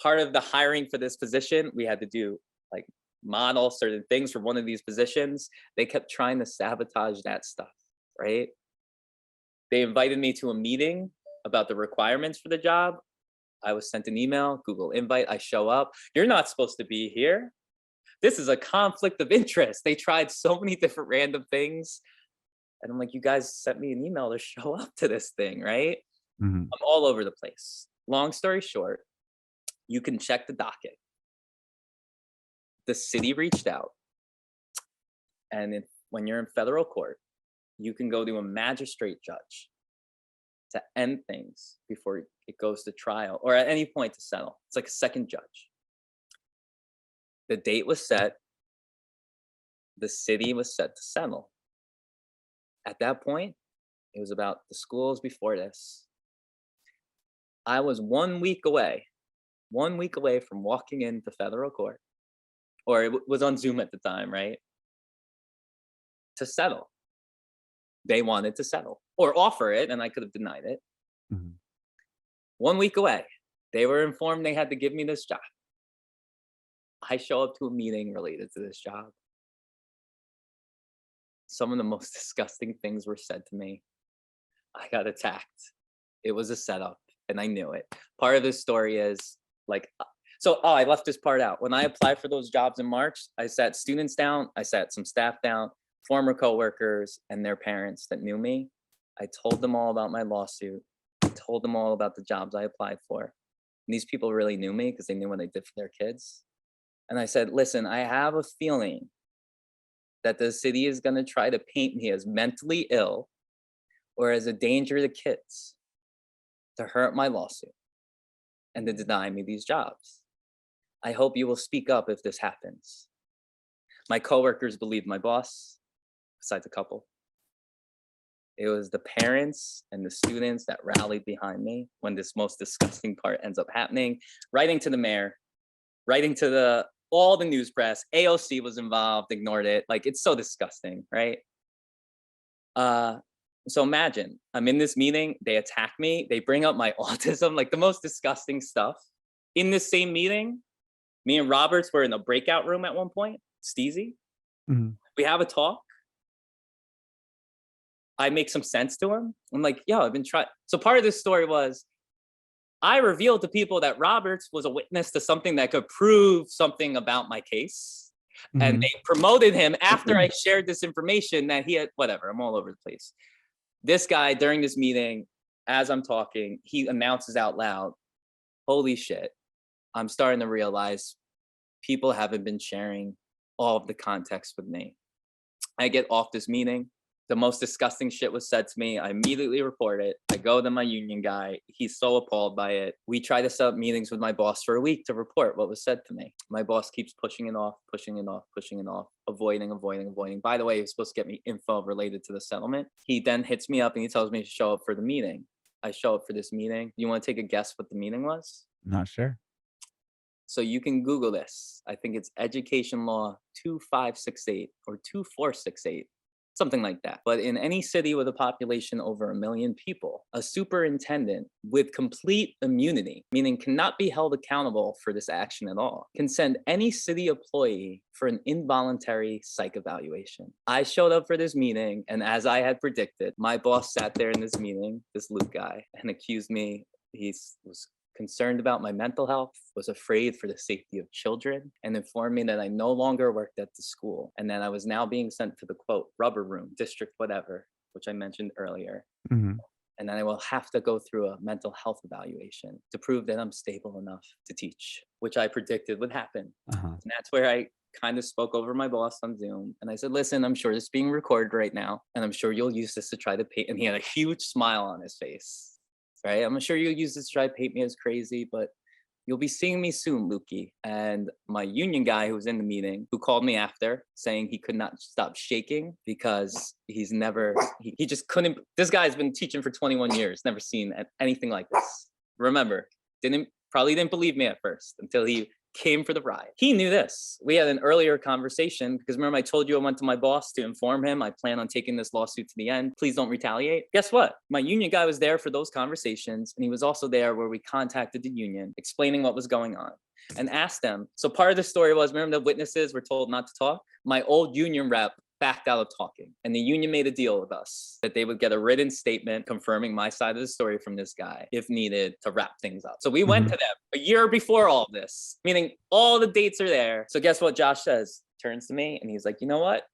Part of the hiring for this position, we had to do like model certain things for one of these positions. They kept trying to sabotage that stuff, right? They invited me to a meeting about the requirements for the job. I was sent an email, Google invite, I show up. You're not supposed to be here. This is a conflict of interest. They tried so many different random things. And I'm like, you guys sent me an email to show up to this thing, right? Mhm. I'm all over the place. Long story short, you can check the docket. The city reached out. And when you're in federal court, you can go to a magistrate judge to end things before it goes to trial or at any point to settle. It's like a second judge. The date was set. The city was set to settle. At that point, it was about the schools before this. I was 1 week away from walking into federal court, or it was on Zoom at the time, right? To settle. They wanted to settle or offer it, and I could have denied it. Mhm. 1 week away, they were informed they had to give me this job. I show up to a meeting related to this job. Some of the most disgusting things were said to me. I got attacked. It was a setup, and I knew it. Part of this story is like, I left this part out. When I applied for those jobs in March, I sat students down, I sat some staff down, former coworkers, and their parents that knew me. I told them all about my lawsuit. I told them all about the jobs I applied for. And these people really knew me because they knew what I did for their kids. And I said, listen, I have a feeling that the city is going to try to paint me as mentally ill or as a danger to kids to hurt my lawsuit and to deny me these jobs. I hope you will speak up if this happens. My coworkers believed my boss, besides a couple. It was the parents and the students that rallied behind me when this most disgusting part ends up happening, writing to the mayor, writing to all the news press. AOC was involved, ignored it. Like, it's so disgusting, right? So imagine I'm in this meeting, they attack me, they bring up my autism, like the most disgusting stuff. In this same meeting, me and Roberts were in a breakout room at one point, Steezy. Mhm. We have a talk. I make some sense to him. I'm like, yo, I've been trying. So part of this story was I revealed to people that Roberts was a witness to something that could prove something about my case. And Mhm. they promoted him after I shared this information that he had, whatever, I'm all over the place. This guy, during this meeting, as I'm talking, he announces out loud, holy shit, I'm starting to realize people haven't been sharing all of the context with me. I get off this meeting. The most disgusting shit was said to me. I immediately report it. I go to my union guy. He's so appalled by it. We try to set up meetings with my boss for a week to report what was said to me. My boss keeps pushing it off, avoiding. By the way, he was supposed to get me info related to the settlement. He then hits me up and he tells me to show up for the meeting. I show up for this meeting. You want to take a guess what the meeting was? Not sure. So you can Google this. I think it's Education Law 2568 or 2468, something like that. But in any city with a population over 1 million people, a superintendent with complete immunity, meaning cannot be held accountable for this action at all, can send any city employee for an involuntary psych evaluation. I showed up for this meeting, and as I had predicted, my boss sat there in this meeting, this Luke guy, and accused me. He was concerned about my mental health, was afraid for the safety of children, and informed me that I no longer worked at the school and that I was now being sent to the quote, rubber room, district, whatever, which I mentioned earlier. Mhm. And then I will have to go through a mental health evaluation to prove that I'm stable enough to teach, which I predicted would happen. Uh-huh. And that's where I kind of spoke over my boss on Zoom. And I said, listen, I'm sure this is being recorded right now. And I'm sure you'll use this to try to paint. And he had a huge smile on his face, right? I'm sure you'll use this to try to paint me as crazy, but you'll be seeing me soon, Lukey. And my union guy who was in the meeting, who called me after saying he could not stop shaking because he just couldn't. This guy's been teaching for 21 years, never seen anything like this. Remember, probably didn't believe me at first until he came for the ride. He knew this. We had an earlier conversation because remember I told you I went to my boss to inform him I plan on taking this lawsuit to the end. Please don't retaliate. Guess what? My union guy was there for those conversations, and he was also there where we contacted the union explaining what was going on and asked them. So part of the story was, remember the witnesses were told not to talk? My old union rep backed out of talking, and the union made a deal with us that they would get a written statement confirming my side of the story from this guy if needed to wrap things up. So we went to them a year before all of this, meaning all the dates are there. So guess what Josh says? Turns to me and he's like, you know what?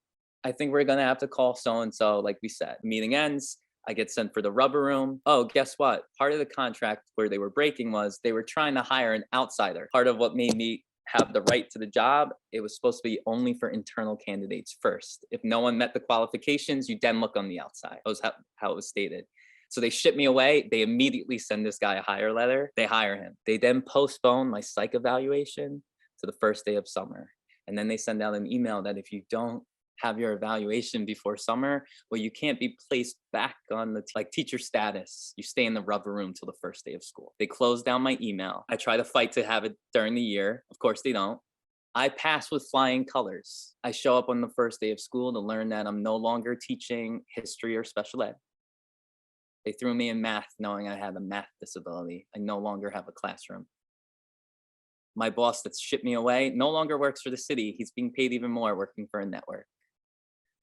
I think we're gonna have to call so-and-so like we said. Meeting ends. I get sent for the rubber room. Oh, guess what? Part of the contract where they were breaking was they were trying to hire an outsider. Part of what made me have the right to the job, it was supposed to be only for internal candidates first. If no one met the qualifications, you then look on the outside. That was how it was stated. So they ship me away. They immediately send this guy a hire letter. They hire him. They then postpone my psych evaluation to the first day of summer. And then they send out an email that if you don't have your evaluation before summer, well, you can't be placed back on the teacher status. You stay in the rubber room till the first day of school. They close down my email. I try to fight to have it during the year. Of course they don't. I pass with flying colors. I show up on the first day of school to learn that I'm no longer teaching history or special ed. They threw me in math knowing I had a math disability. I no longer have a classroom. My boss that shipped me away no longer works for the city. He's being paid even more working for a network.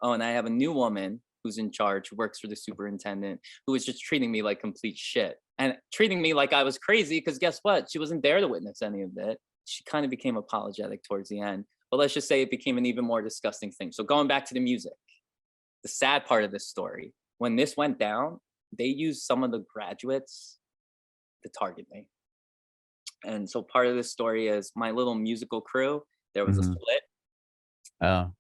Oh, and I have a new woman who's in charge, who works for the superintendent, who was just treating me like complete shit and treating me like I was crazy because guess what? She wasn't there to witness any of it. She kind of became apologetic towards the end, but let's just say it became an even more disgusting thing. So going back to the music, the sad part of this story, when this went down, they used some of the graduates to target me. And so part of this story is my little musical crew, there was a split. Oh.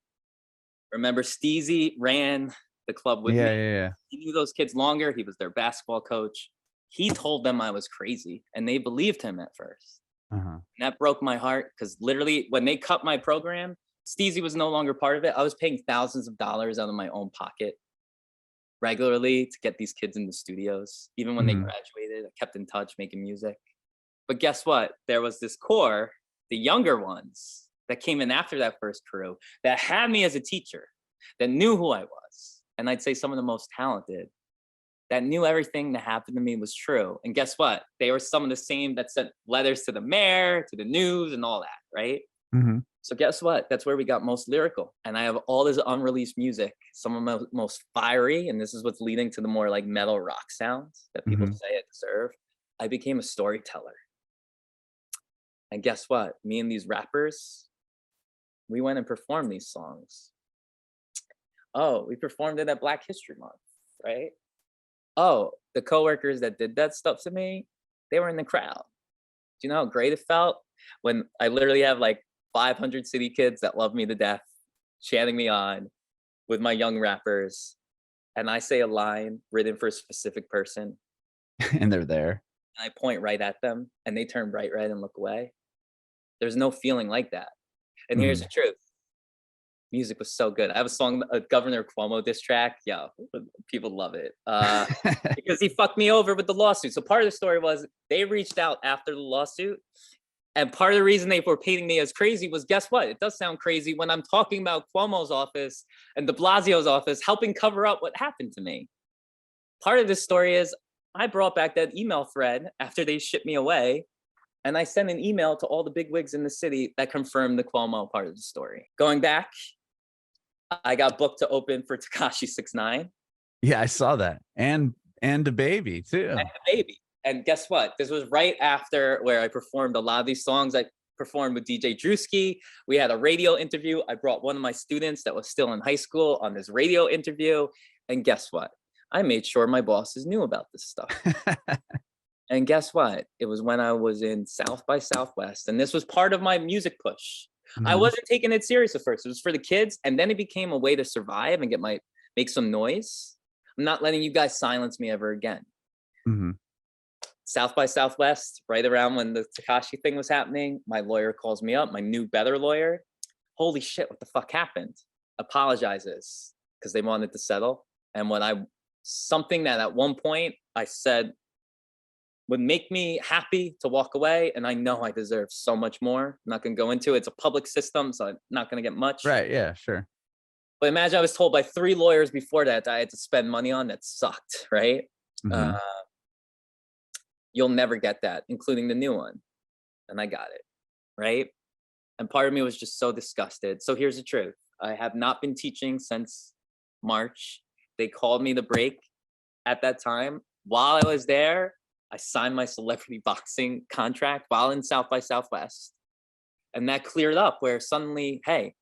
Remember, Steezy ran the club with me. Yeah. He knew those kids longer. He was their basketball coach. He told them I was crazy, and they believed him at first. And that broke my heart because literally when they cut my program, Steezy was no longer part of it. I was paying thousands of dollars out of my own pocket regularly to get these kids in the studios. Even when they graduated, I kept in touch making music. But guess what? There was this core, the younger ones, that came in after that first crew that had me as a teacher, that knew who I was. And I'd say some of the most talented, that knew everything that happened to me was true. And guess what? They were some of the same that sent letters to the mayor, to the news and all that, right? So guess what? That's where we got most lyrical. And I have all this unreleased music, some of my most fiery, and this is what's leading to the more like metal rock sounds that people say I deserve. I became a storyteller. And guess what? Me and these rappers, we went and performed these songs. Oh, we performed it at Black History Month, right? Oh, the coworkers that did that stuff to me, they were in the crowd. Do you know how great it felt when I literally have like 500 city kids that love me to death, chanting me on with my young rappers, and I say a line written for a specific person. And they're there. And I point right at them, and they turn bright red and look away. There's no feeling like that. And here's the truth. Music was so good. I have a song, a Governor Cuomo diss track. Yeah, people love it. Because he fucked me over with the lawsuit. So part of the story was they reached out after the lawsuit. And part of the reason they were painting me as crazy was, guess what? It does sound crazy when I'm talking about Cuomo's office and de Blasio's office helping cover up what happened to me. Part of this story is I brought back that email thread after they shipped me away. And I sent an email to all the bigwigs in the city that confirmed the Cuomo part of the story. Going back, I got booked to open for Tekashi 6ix9ine. Yeah, I saw that. And the baby too. And the baby. And guess what? This was right after where I performed a lot of these songs. I performed with DJ Drewski. We had a radio interview. I brought one of my students that was still in high school on this radio interview. And guess what? I made sure my bosses knew about this stuff. And guess what? It was when I was in South by Southwest, and this was part of my music push. I Mhm. wasn't taking it serious at first. It was for the kids, and then it became a way to survive and make some noise. I'm not letting you guys silence me ever again. Mhm. South by Southwest, right around when the Takashi thing was happening, my lawyer calls me up, my new better lawyer. Holy shit, what the fuck happened? Apologizes because they wanted to settle. And something that at one point I said would make me happy to walk away. And I know I deserve so much more. I'm not going to go into it. It's a public system, so I'm not going to get much. Right, yeah, sure. But imagine I was told by 3 lawyers before that I had to spend money on that sucked, right? Uh, Mhm. you'll never get that, including the new one. And I got it, right? And part of me was just so disgusted. So here's the truth. I have not been teaching since March. They called me to break at that time. While I was there, I signed my celebrity boxing contract while in South by Southwest. And that cleared up where suddenly, hey,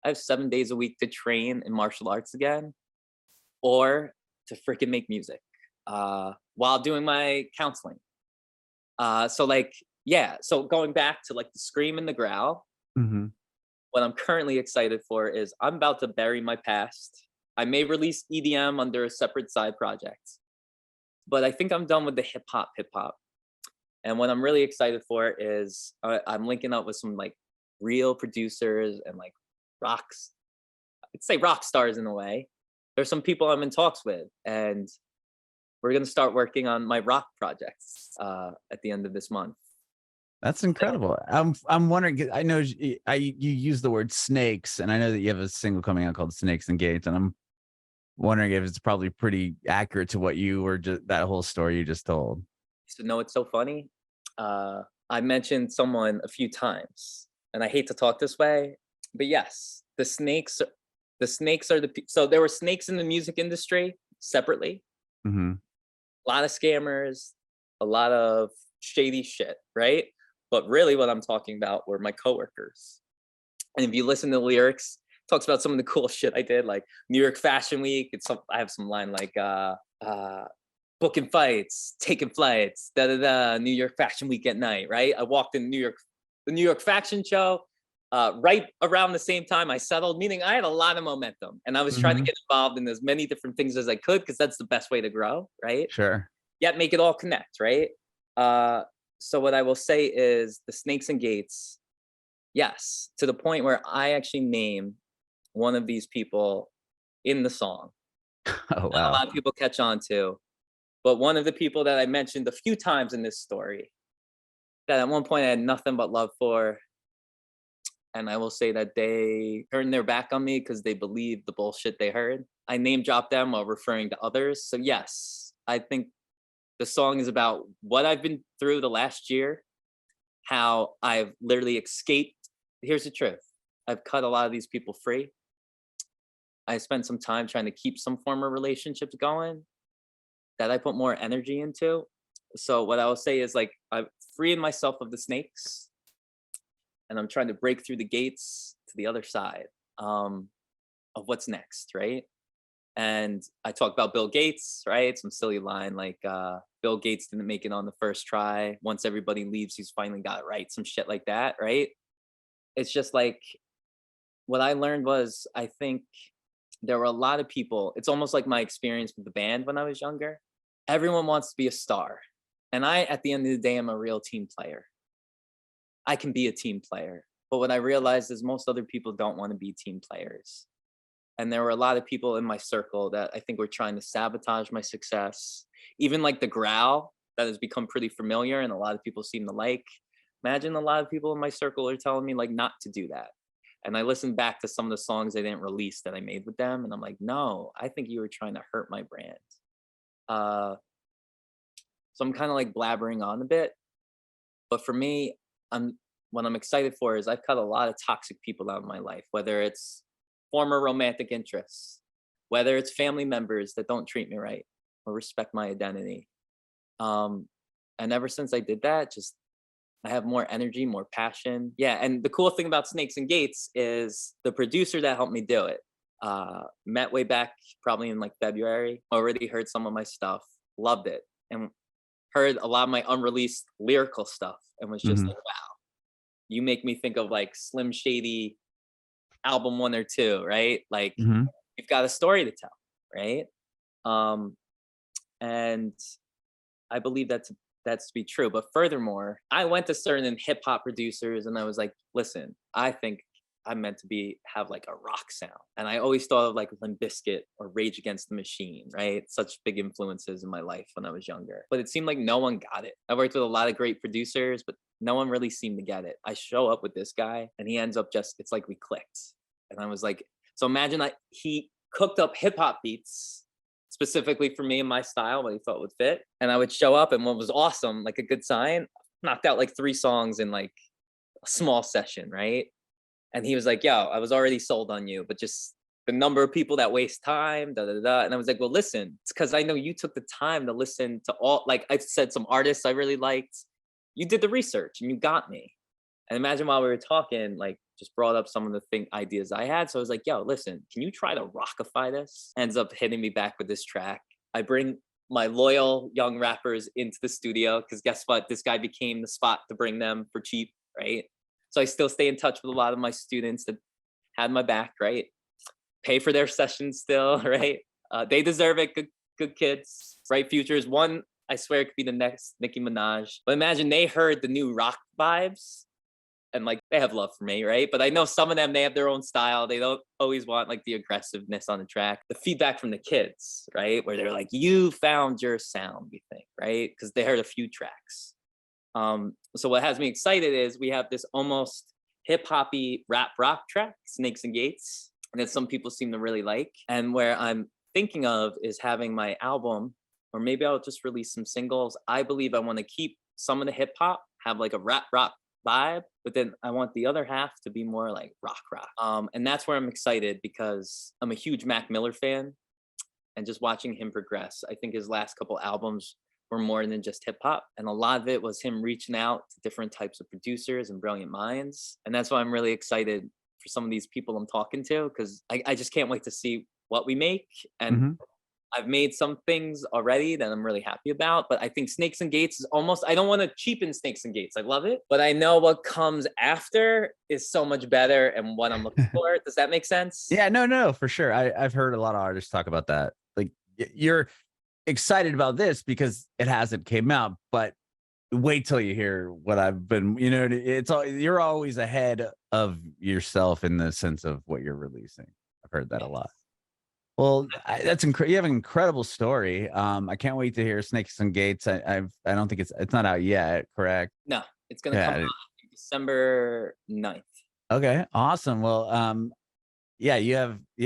I have 7 days a week to train in martial arts again or to freaking make music while doing my counseling. So like, yeah. So going back to like the scream and the growl, Mhm. what I'm currently excited for is I'm about to bury my past. I may release EDM under a separate side project, but I think I'm done with the hip hop. And what I'm really excited for is I'm linking up with some like real producers and like rocks. I'd say rock stars in a way. There's some people I'm in talks with, and we're gonna start working on my rock projects at the end of this month. That's incredible. I'm wondering. I know you use the word snakes, and I know that you have a single coming out called "Snakes and Gates," and I'm wondering if it's probably pretty accurate to what you were just that whole story you just told. So no, it's so funny. I mentioned someone a few times, and I hate to talk this way, but yes, the snakes are so there were snakes in the music industry separately. Mhm. A lot of scammers, a lot of shady shit, right? But really, what I'm talking about were my coworkers. And if you listen to the lyrics, it talks about some of the cool shit I did, like New York Fashion Week. I have some line like booking fights, taking flights, da da da, New York Fashion Week at night, right? I walked in the New York Fashion Show. Right around the same time I settled, meaning I had a lot of momentum and I was trying to Mhm. get involved in as many different things as I could because that's the best way to grow, right? Sure. Yet make it all connect, right? Uh, so what I will say is the snakes and gates, yes, to the point where I actually name one of these people in the song. Oh Not a wow. lot of people catch on to, but one of the people that I mentioned a few times in this story that at one point I had nothing but love for, and I will say that they turned their back on me because they believed the bullshit they heard. I name dropped them while referring to others. So yes, I think the song is about what I've been through the last year, how I've literally escaped. Here's the truth. I've cut a lot of these people free. I spent some time trying to keep some former relationships going that I put more energy into. So what I will say is like I'm freeing myself of the snakes and I'm trying to break through the gates to the other side of what's next, right? And I talk about Bill Gates, right? Some silly line like Bill Gates didn't make it on the first try. Once everybody leaves, he's finally got it right. Some shit like that, right? It's just like what I learned was I think there were a lot of people. It's almost like my experience with the band when I was younger. Everyone wants to be a star. And I, at the end of the day, am a real team player. I can be a team player. But what I realized is most other people don't want to be team players. And there were a lot of people in my circle that I think were trying to sabotage my success. Even like the growl that has become pretty familiar and a lot of people seem to like. Imagine a lot of people in my circle are telling me like not to do that. And I listened back to some of the songs I didn't release that I made with them, and I'm like, no, I think you were trying to hurt my brand. Uh, so I'm kind of like blabbering on a bit, but for me, I'm what I'm excited for is I've cut a lot of toxic people out of my life, whether it's former romantic interests, whether it's family members that don't treat me right or respect my identity. Um, and ever since I did that, just I have more energy, more passion. Yeah, and the cool thing about Snakes and Gates is the producer that helped me do it. Met way back probably in like February. Already heard some of my stuff, loved it, and heard a lot of my unreleased lyrical stuff, and was just Hmm. like, wow, you make me think of like Slim Shady album 1 or 2, right? Like Hmm. you've got a story to tell, right? Um, and I believe that's to be true. But furthermore, I went to certain hip hop producers and I was like, listen, I think I'm meant to have like a rock sound. And I always thought of like Limp Bizkit or Rage Against the Machine, right? Such big influences in my life when I was younger. But it seemed like no one got it. I worked with a lot of great producers, but no one really seemed to get it. I show up with this guy and he ends up it's like we clicked. And I was like, so imagine like he cooked up hip hop beats specifically for me and my style, what he thought would fit. And I would show up, and what was awesome, like a good sign, knocked out like 3 songs in like a small session, right? And he was like, yo, I was already sold on you, but just the number of people that waste time, da da da. And I was like, well, listen, it's because I know you took the time to listen to all, like I said, some artists I really liked. You did the research and you got me. And imagine while we were talking, like just brought up some of the ideas I had. So I was like, yo, listen, can you try to rockify this? Ends up hitting me back with this track. I bring my loyal young rappers into the studio because guess what? This guy became the spot to bring them for cheap, right? So I still stay in touch with a lot of my students that had my back, right? Pay for their sessions still, right? They deserve it. Good kids, bright futures. One, I swear, it could be the next Nicki Minaj. But imagine they heard the new rock vibes and like they have love for me, right? But I know some of them, they have their own style. They don't always want like the aggressiveness on the track. The feedback from the kids, right? Where they're like, you found your sound, we think, right? Because they heard a few tracks. So what has me excited is we have this almost hip hoppy rap rock track, Snakes and Gates, that some people seem to really like. And where I'm thinking of is having my album, or maybe I'll just release some singles. I believe I want to keep some of the hip hop, have like a rap rock vibe, but then I want the other half to be more like rock rock. And that's where I'm excited because I'm a huge Mac Miller fan, and just watching him progress. I think his last couple albums were more than just hip hop, and a lot of it was him reaching out to different types of producers and brilliant minds. And that's why I'm really excited for some of these people I'm talking to, because I just can't wait to see what we make. And Hmm. I've made some things already that I'm really happy about, but I think Snakes and Gates is almost, I don't want to cheapen Snakes and Gates. I love it, but I know what comes after is so much better and what I'm looking for. Does that make sense? Yeah, no, for sure. I've heard a lot of artists talk about that. Like you're excited about this because it hasn't came out, but wait till you hear what I've been, it's all, you're always ahead of yourself in the sense of what you're releasing. I've heard that a lot. Yes. Well, that's incredible. You have an incredible story. I can't wait to hear Snakes and Gates. I don't think it's not out yet, correct? No, it's going to come out Yeah. December 9th. Okay. Awesome. Well, yeah, you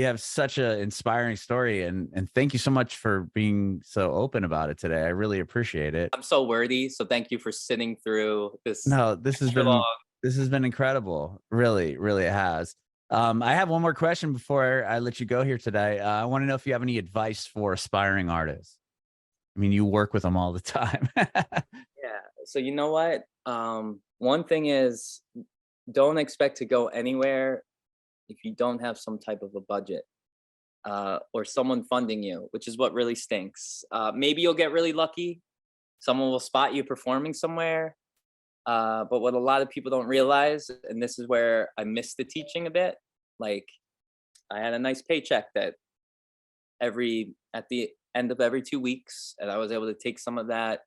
have such an inspiring story, and thank you so much for being so open about it today. I really appreciate it. I'm so worthy. So thank you for sitting through this No, extra long. this has been incredible. Really, really it has. I have one more question before I let you go here today. I want to know if you have any advice for aspiring artists. I mean, you work with them all the time. Yeah. So you know what? One thing is, don't expect to go anywhere if you don't have some type of a budget, or someone funding you, which is what really stinks. Maybe you'll get really lucky. Someone will spot you performing somewhere. But what a lot of people don't realize, and this is where I miss the teaching a bit, like I had a nice paycheck that at the end of every 2 weeks, and I was able to take some of that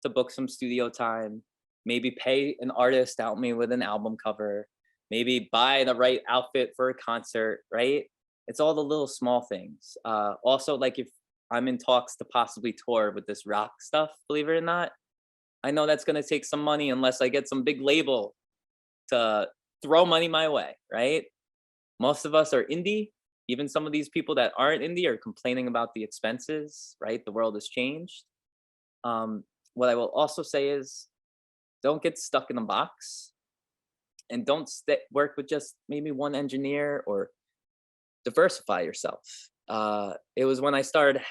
to book some studio time, maybe pay an artist to help me with an album cover, maybe buy the right outfit for a concert, right? It's all the little small things. Also, like if I'm in talks to possibly tour with this rock stuff, believe it or not, I know that's going to take some money unless I get some big label to throw money my way, right? Most of us are indie. Even some of these people that aren't indie are complaining about the expenses, right? The world has changed. What I will also say is don't get stuck in a box, and don't work with just maybe one engineer, or diversify yourself. It was when I started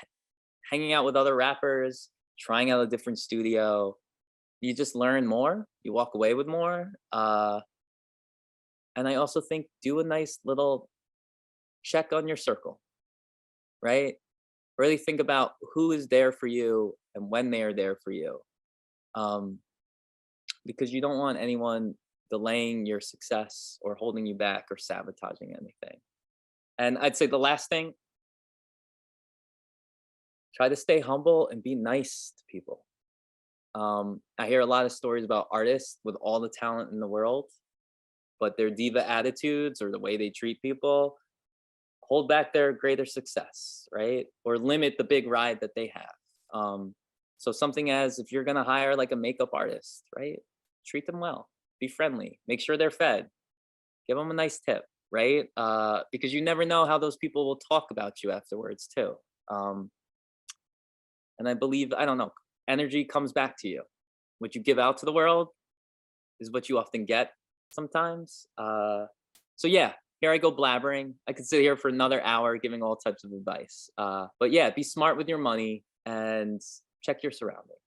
hanging out with other rappers, trying out a different studio, you just learn more, you walk away with more. And I also think do a nice little check on your circle, right? Really think about who is there for you and when they are there for you. Um, because you don't want anyone delaying your success or holding you back or sabotaging anything. And I'd say the last thing, try to stay humble and be nice to people. I hear a lot of stories about artists with all the talent in the world, but their diva attitudes or the way they treat people hold back their greater success, right? Or limit the big ride that they have. So something as if you're gonna hire like a makeup artist, right? Treat them well, be friendly, make sure they're fed, give them a nice tip, right? Because you never know how those people will talk about you afterwards too. Um, and I believe, I don't know, energy comes back to you. What you give out to the world is what you often get sometimes. So yeah, here I go blabbering. I could sit here for another hour giving all types of advice. But yeah, be smart with your money and check your surroundings.